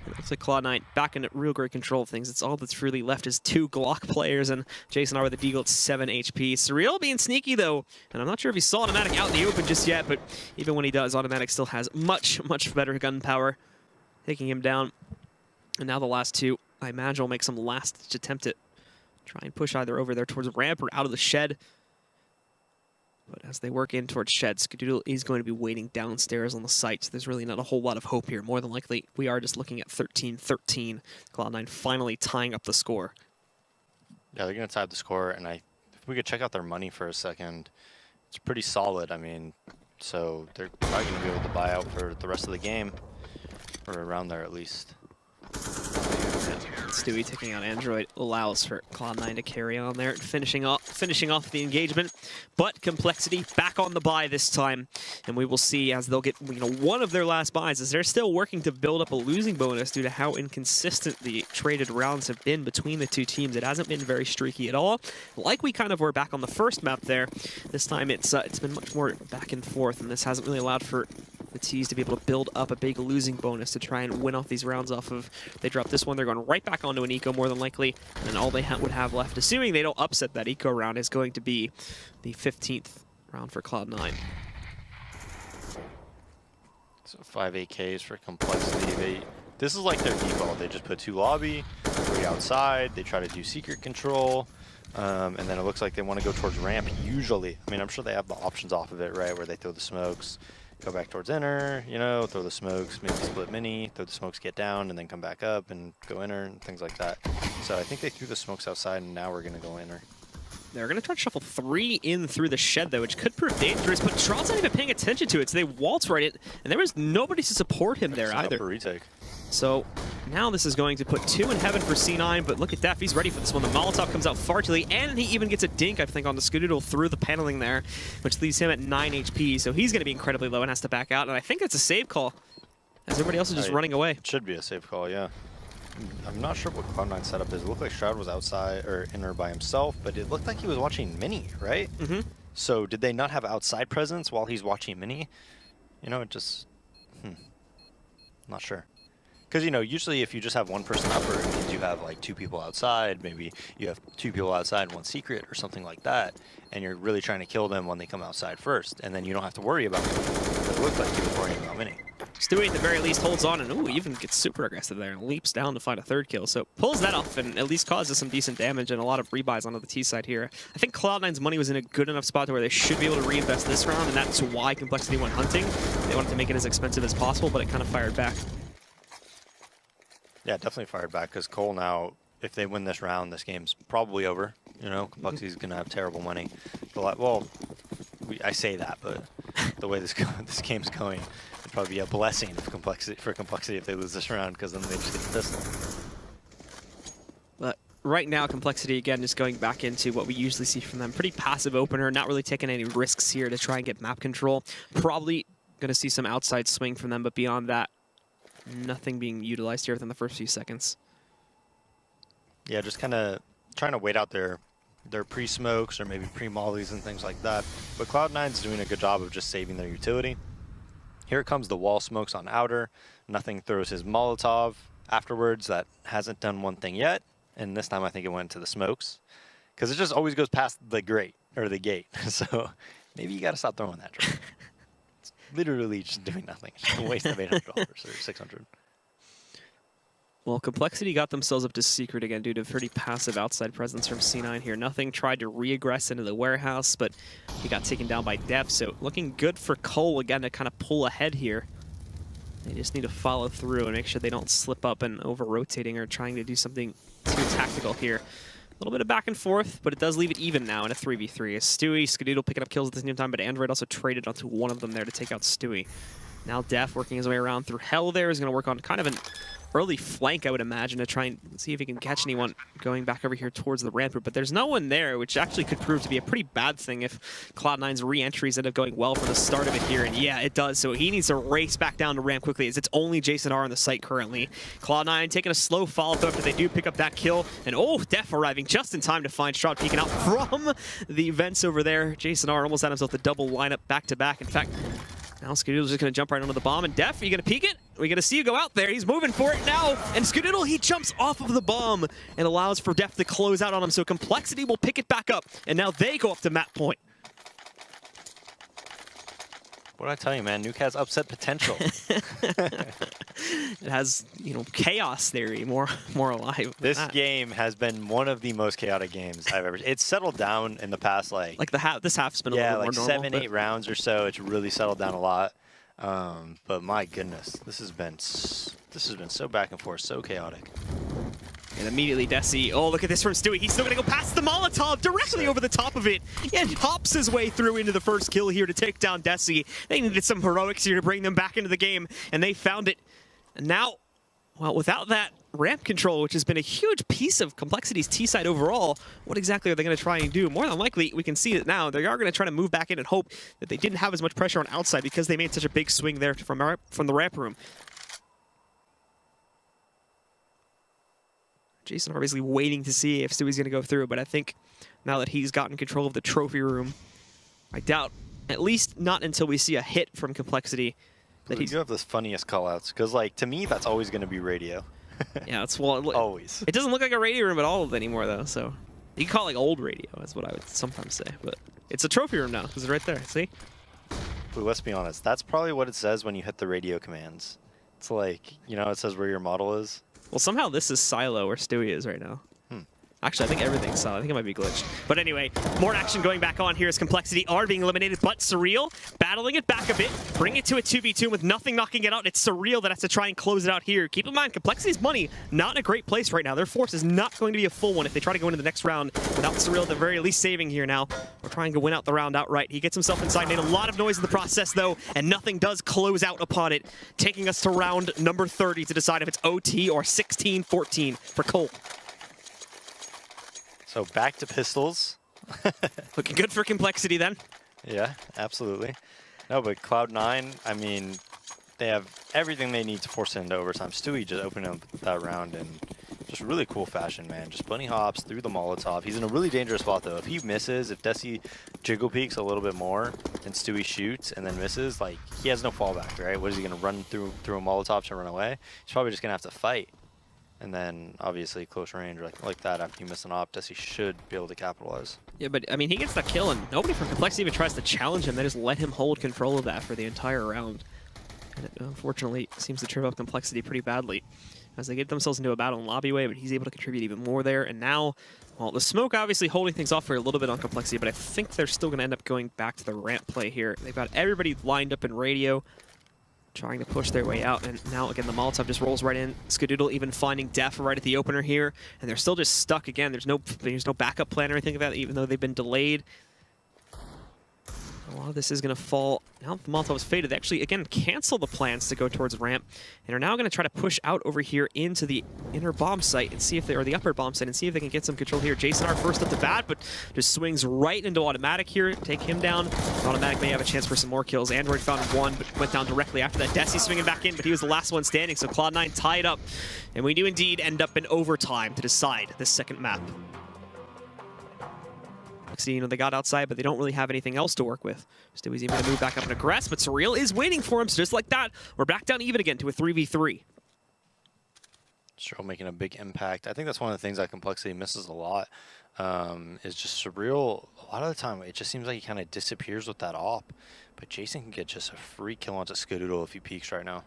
It looks like Cloud9 back in real great control of things. It's all that's really left is 2 Glock players, and Jason R with a Deagle at 7 HP. Surreal being sneaky, though, and I'm not sure if he saw Automatic out in the open just yet, but even when he does, Automatic still has much, much better gun power, taking him down. And now the last 2, I imagine, will make some last-ditch attempt at try and push either over there towards ramp or out of the shed. But as they work in towards shed, Skadoodle is going to be waiting downstairs on the site, so there's really not a whole lot of hope here. More than likely, we are just looking at 13-13. Cloud9 finally tying up the score. Yeah, they're going to tie up the score, and if we could check out their money for a second, it's pretty solid. I mean, so they're probably going to be able to buy out for the rest of the game, or around there at least. Stewie taking out Android allows for Cloud9 to carry on there, finishing off the engagement. But Complexity back on the buy this time, and we will see as they'll get one of their last buys, as they're still working to build up a losing bonus due to how inconsistent the traded rounds have been between the two teams. It hasn't been very streaky at all, like we kind of were back on the first map there. This time it's been much more back and forth, and this hasn't really allowed for the T's to be able to build up a big losing bonus to try and win off these rounds off of. They drop this one, they're going right back onto an eco more than likely, and all they would have left, assuming they don't upset that eco round, is going to be the 15th round for Cloud9. So 5 AKs for Complexity. This is like their default. They just put 2 lobby, 3 outside, they try to do secret control, and then it looks like they want to go towards ramp usually. I mean, I'm sure they have the options off of it, right, where they throw the smokes, go back towards inner, throw the smokes, maybe split mini, throw the smokes, get down, and then come back up and go inner and things like that. So I think they threw the smokes outside, and now we're going to go inner. They're going to try to shuffle 3 in through the shed, though, which could prove dangerous, but Shroud's not even paying attention to it, so they waltz right in, and there was nobody to support him there either. A retake. So now this is going to put 2 in Heaven for C9, but look at Def, he's ready for this one. The Molotov comes out far too late, and he even gets a dink, I think, on the Skadoodle through the paneling there, which leaves him at 9 HP, so he's going to be incredibly low and has to back out, and I think it's a save call, as everybody else is just running away. It should be a save call, yeah. I'm not sure what Cloud9 setup is. It looked like Shroud was outside or inner by himself, but it looked like he was watching Mini, right? Mm-hmm. So did they not have outside presence while he's watching Mini? It just... Not sure. Because, you know, usually if you just have one person upper, it means you have like 2 people outside. Maybe you have 2 people outside, 1 secret or something like that. And you're really trying to kill them when they come outside first. And then you don't have to worry about them. It looks like you before you know how many. Stewie at the very least holds on and ooh, even gets super aggressive there and leaps down to find a 3rd kill. So pulls that off and at least causes some decent damage and a lot of rebuys onto the T side here. I think Cloud9's money was in a good enough spot to where they should be able to reinvest this round, and that's why Complexity went hunting. They wanted to make it as expensive as possible, but it kind of fired back. Yeah, definitely fired back because coL now, if they win this round, this game's probably over. You know, Complexity's going to have terrible money. Well, I say that, but the way this game's going, it'd probably be a blessing for Complexity if they lose this round, because then they just get the pistol. But right now, Complexity, again, is going back into what we usually see from them. Pretty passive opener, not really taking any risks here to try and get map control. Probably going to see some outside swing from them, but beyond that, nothing being utilized here within the first few seconds. Yeah, just kind of trying to wait out their pre-smokes or maybe pre-mollies and things like that. But Cloud9's doing a good job of just saving their utility. Here comes the wall smokes on outer. Nothing throws his Molotov afterwards. That hasn't done one thing yet. And this time I think it went to the smokes. Because it just always goes past the gate. So maybe you got to stop throwing that drone. It's literally just doing nothing. It's just a waste of $800 or $600. Well, Complexity got themselves up to secret again due to pretty passive outside presence from C9 here. Nothing tried to re-aggress into the warehouse, but he got taken down by Def, so looking good for coL again to kind of pull ahead here. They just need to follow through and make sure they don't slip up and over-rotating or trying to do something too tactical here. A little bit of back and forth, but it does leave it even now in a 3v3. As Stewie, Skadoodle picking up kills at the same time, but Android also traded onto one of them there to take out Stewie. Now Def working his way around through hell there is going to work on kind of an early flank, I would imagine, to try and see if he can catch anyone going back over here towards the ramp route. But there's no one there, which actually could prove to be a pretty bad thing if Cloud9's re-entries end up going well from the start of it here. And yeah, it does. So he needs to race back down to ramp quickly, as it's only Jason R on the site currently. Cloud9 taking a slow follow-up after they do pick up that kill. And oh, Def arriving just in time to find Stroud peeking out from the vents over there. Jason R almost had himself the double lineup back-to-back. In fact, now Skadoodle's just going to jump right onto the bomb. And Def, are you going to peek it? We're going to see you go out there. He's moving for it now. And Skadoodle, he jumps off of the bomb and allows for Def to close out on him. So Complexity will pick it back up. And now they go up to map point. What did I tell you, man? Nuke has upset potential. It has, you know, chaos theory more alive. This game has been one of the most chaotic games I've ever. It's settled down in the past, like this half's been a little like more normal. 7-8 rounds or so. It's really settled down a lot. But my goodness, this has been so back and forth, so chaotic. And immediately Desi, oh, look at this from Stewie. He's still going to go past the Molotov directly over the top of it and hops his way through into the first kill here to take down Desi. They needed some heroics here to bring them back into the game, and they found it. And now, well, without that ramp control, which has been a huge piece of Complexity's T-side overall, what exactly are they going to try and do? More than likely, we can see it now. They are going to try to move back in and hope that they didn't have as much pressure on outside because they made such a big swing there from the ramp room. Jason obviously waiting to see if Stewie's going to go through, but I think now that he's gotten control of the trophy room, I doubt, at least not until we see a hit from Complexity. That you have the funniest callouts, because like to me that's always going to be radio. Yeah, it's always. It doesn't look like a radio room at all anymore though, so you can call it like old radio. That's what I would sometimes say, but it's a trophy room now because it's right there. See? But let's be honest, that's probably what it says when you hit the radio commands. It's like, you know, it says where your model is. Well, somehow this is Silo where Stewie is right now. Actually, I think everything's solid. I think it might be glitched. But anyway, more action going back on here as Complexity are being eliminated, but Surreal battling it back a bit, bring it to a 2v2 with nothing knocking it out. It's Surreal that has to try and close it out here. Keep in mind, Complexity's money not in a great place right now. Their force is not going to be a full one if they try to go into the next round without Surreal at the very least saving here now. We're trying to win out the round outright. He gets himself inside, made a lot of noise in the process though, and nothing does close out upon it, taking us to round number 30 to decide if it's OT or 16-14 for coL. So back to pistols. Looking good for Complexity then. Yeah, absolutely. No, but Cloud9, I mean, they have everything they need to force it into overtime. Stewie just opened up that round, and Just really cool fashion, man. Just bunny hops through the Molotov. He's in a really dangerous spot, though. If he misses, if Desi jiggle peeks a little bit more and Stewie shoots and then misses, like, he has no fallback, right? What is he going to run through a Molotov to run away? He's probably just going to have to fight. And then, obviously, close range like that after you miss an op, Desi should be able to capitalize. Yeah, but, I mean, he gets the kill, and nobody from Complexity even tries to challenge him. They just let him hold control of that for the entire round. And it, unfortunately, seems to trip up Complexity pretty badly as they get themselves into a battle in lobby way, but he's able to contribute even more there. And now, well, the smoke obviously holding things off for a little bit on Complexity, but I think they're still going to end up going back to the ramp play here. They've got everybody lined up in radio, trying to push their way out. And now, again, the Molotov just rolls right in. Skadoodle even finding Def right at the opener here, and they're still just stuck again. There's no backup plan or anything like that, even though they've been delayed. A lot of this is going to fall. Now that the Molotov is faded, they actually, again, cancel the plans to go towards ramp and are now going to try to push out over here into the inner bomb site and see if they, or the upper bomb site, and see if they can get some control here. Jason R first up the bat, but just swings right into Automatic here. Take him down. Automatic may have a chance for some more kills. Android found one, but went down directly after that. Desi swinging back in, but he was the last one standing, so Cloud9 tied up. And we do indeed end up in overtime to decide this second map. You know, they got outside, but they don't really have anything else to work with. Stewie's even going to move back up and aggress, but Surreal is waiting for him, so just like that, we're back down even again to a 3v3. Surreal making a big impact. I think that's one of the things that Complexity misses a lot, is just Surreal. A lot of the time, it just seems like he kind of disappears with that op, but Jason can get just a free kill onto Skadoodle if he peeks right now.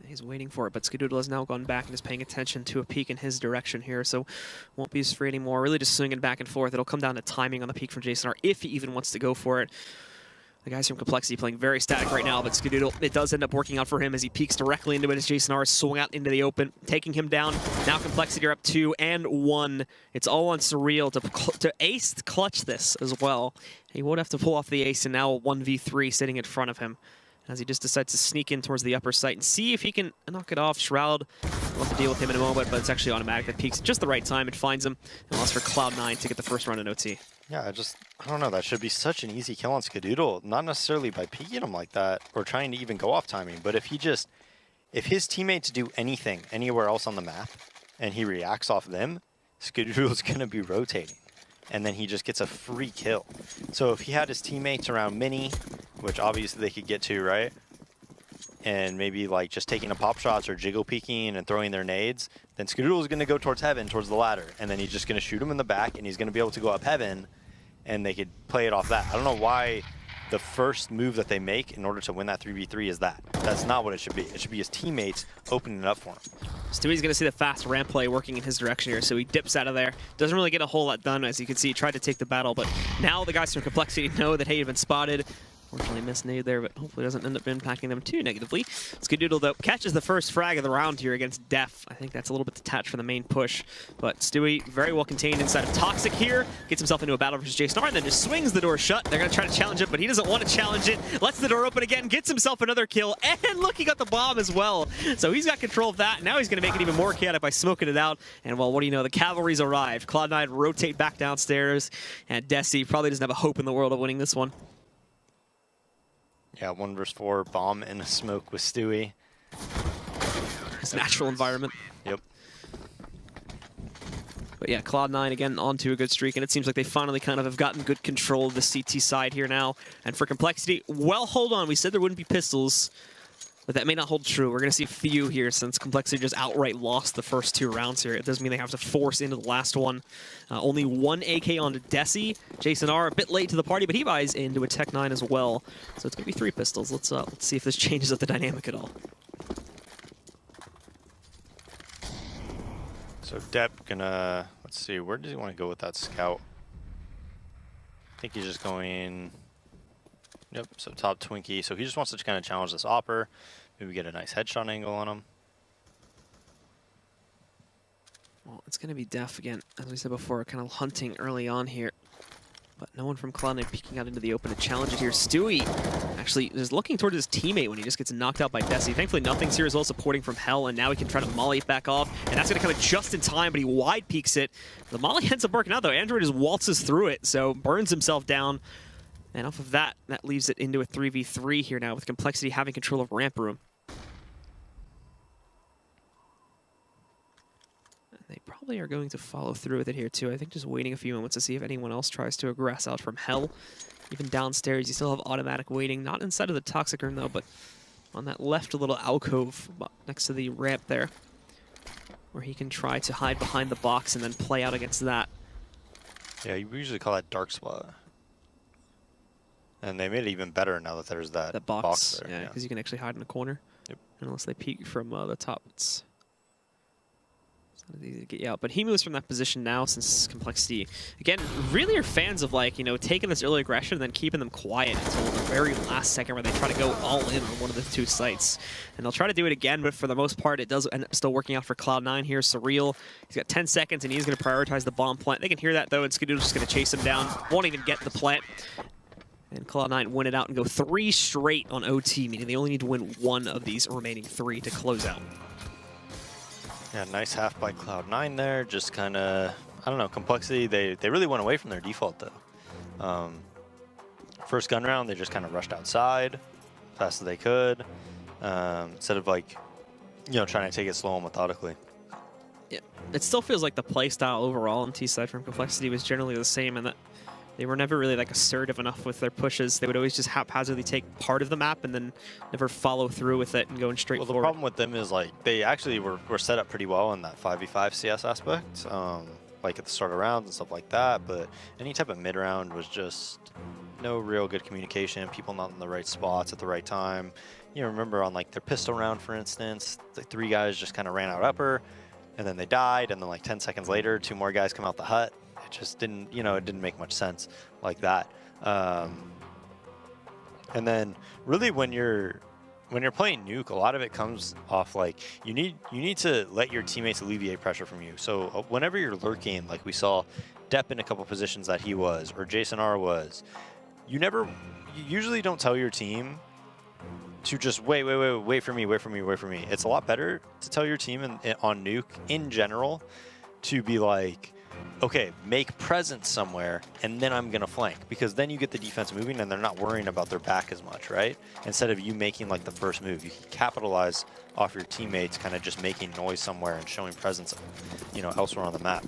He's waiting for it, but Skadoodle has now gone back and is paying attention to a peek in his direction here, so won't be as free anymore. Really just swinging back and forth. It'll come down to timing on the peek from Jason R, if he even wants to go for it. The guys from Complexity playing very static right now, but Skadoodle, it does end up working out for him as he peeks directly into it as Jason R is swung out into the open, taking him down. Now Complexity are up 2 and 1. It's all on Surreal to ace clutch this as well. He won't have to pull off the ace, and now a 1v3 sitting in front of him, as he just decides to sneak in towards the upper site and see if he can knock it off. Shroud, we'll have to deal with him in a moment, but it's actually Automatic that peaks at just the right time. It finds him, and allows for Cloud9 to get the first run in OT. Yeah, I don't know, that should be such an easy kill on Skadoodle. Not necessarily by peeking him like that, or trying to even go off timing, but if his teammates do anything anywhere else on the map, and he reacts off them, Skadoodle's gonna be rotating. And then he just gets a free kill. So if he had his teammates around Mini, which obviously they could get to, right? And maybe like just taking a pop shots or jiggle peeking and throwing their nades, then Skadoodle is going to go towards heaven, towards the ladder. And then he's just going to shoot him in the back, and he's going to be able to go up heaven, and they could play it off that. I don't know why the first move that they make in order to win that 3v3 is that. That's not what it should be. It should be his teammates opening it up for him. Stewie's going to see the fast ramp play working in his direction here, so he dips out of there. Doesn't really get a whole lot done, as you can see. He tried to take the battle, but now the guys from Complexity know that, hey, he'd been spotted. Unfortunately, missed nade there, but hopefully doesn't end up impacting them too negatively. Skadoodle, though, catches the first frag of the round here against Def. I think that's a little bit detached from the main push, but Stewie very well contained inside of Toxic here. Gets himself into a battle versus Jason R, and then just swings the door shut. They're going to try to challenge it, but he doesn't want to challenge it. Lets the door open again, gets himself another kill, and look, he got the bomb as well. So he's got control of that. Now he's going to make it even more chaotic by smoking it out. And, well, what do you know? The cavalry's arrived. Cloud9 rotate back downstairs, and Desi probably doesn't have a hope in the world of winning this one. Yeah, 1 versus 4, bomb in a smoke with Stewie. His natural environment. Yep. But yeah, Cloud9 again onto a good streak, and it seems like they finally kind of have gotten good control of the CT side here now. And for Complexity, well, hold on. We said there wouldn't be pistols, but that may not hold true. We're going to see a few here since Complexity just outright lost the first 2 rounds here. It doesn't mean they have to force into the last one. Only 1 AK onto Desi. Jason R a bit late to the party, but he buys into a Tech 9 as well. So it's going to be 3 pistols. Let's see if this changes up the dynamic at all. So Depp gonna, let's see, where does he want to go with that scout? I think he's just going, yep, so top Twinkie. So he just wants to kind of challenge this Opper. Maybe get a nice headshot angle on him. Well, it's going to be Def again, as we said before, kind of hunting early on here. But no one from Cloud9 peeking out into the open to challenge it here. Stewie actually is looking towards his teammate when he just gets knocked out by Desi. Thankfully, Nothing's here as well, supporting from Hell, and now he can try to molly it back off. And that's going to come in just in time, but he wide peeks it. The molly ends up working out, though. Android just waltzes through it, so burns himself down. And off of that, that leaves it into a 3v3 here now, with Complexity having control of ramp room. They probably probably are going to follow through with it here too. I think just waiting a few moments to see if anyone else tries to aggress out from hell. Even downstairs, you still have automatic waiting. Not inside of the toxic room though, but on that left little alcove next to the ramp there, where he can try to hide behind the box and then play out against that. Yeah, you usually call that dark spot. And they made it even better now that there's that box there. Yeah, because you can actually hide in a corner. Yep. Unless they peek from the top. It's not easy to get you out. But he moves from that position now since Complexity, again, really are fans of, like, you know, taking this early aggression and then keeping them quiet until the very last second where they try to go all in on one of the two sites. And they'll try to do it again, but for the most part, it does end up still working out for Cloud9 here. Surreal, he's got 10 seconds and he's going to prioritize the bomb plant. They can hear that though, and Skidoodle's just going to chase him down. Won't even get the plant. And Cloud9 win it out and go 3 straight on OT, meaning they only need to win 1 of these remaining 3 to close out. Yeah, nice half by Cloud9 there. Just kind of, I don't know, Complexity, they really went away from their default though. First gun round, they just kind of rushed outside as fast as they could, instead of, like, you know, trying to take it slow and methodically. Yeah, it still feels like the play style overall on T-side from Complexity was generally the same, and that they were never really, like, assertive enough with their pushes. They would always just haphazardly take part of the map and then never follow through with it and going straight forward. Well, the problem with them is, like, they actually were set up pretty well in that 5v5 CS aspect, like at the start of rounds and stuff like that, but any type of mid-round was just no real good communication, people not in the right spots at the right time. You know, remember on, like, their pistol round, for instance, the 3 guys just kind of ran out upper, and then they died, and then, like, 10 seconds later, 2 more guys come out the hut. It just didn't, you know, it didn't make much sense like that. And then really when you're playing Nuke, a lot of it comes off, like, you need to let your teammates alleviate pressure from you. So whenever you're lurking, like we saw Depp in a couple positions that he was, or Jason R was, you usually don't tell your team to just wait for me. It's a lot better to tell your team on Nuke in general to be like, okay, make presence somewhere, and then I'm going to flank. Because then you get the defense moving, and they're not worrying about their back as much, right? Instead of you making, like, the first move. You can capitalize off your teammates kind of just making noise somewhere and showing presence, you know, elsewhere on the map.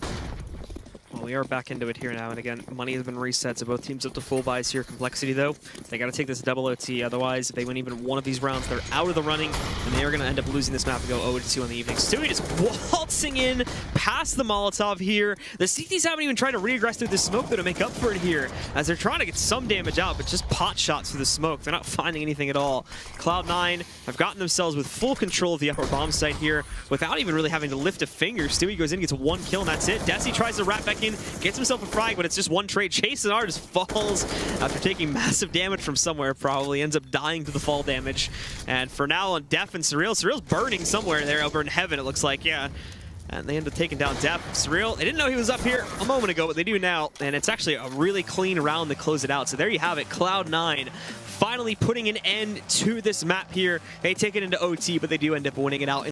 Well, we are back into it here now, and again, money has been reset, so both teams up to full buys here. Complexity, though, they got to take this double OT, otherwise, if they win even one of these rounds, they're out of the running, and they are going to end up losing this map and go 0-2 on the evening. Stewie just waltzing in past the Molotov here. The CTs haven't even tried to re-aggress through the smoke, though, to make up for it here, as they're trying to get some damage out, but just pot shots through the smoke. They're not finding anything at all. Cloud9 have gotten themselves with full control of the upper bomb site here, without even really having to lift a finger. Stewie goes in, gets 1 kill, and that's it. Desi tries to wrap back in, gets himself a frag, but it's just 1 trade. Jason R just falls after taking massive damage from somewhere, probably. Ends up dying to the fall damage. And for now on Def and Surreal's burning somewhere there over in heaven, it looks like, yeah. And they end up taking down Def. Surreal, they didn't know he was up here a moment ago, but they do now. And it's actually a really clean round to close it out. So there you have it, Cloud9 finally putting an end to this map here. They take it into OT, but they do end up winning it out in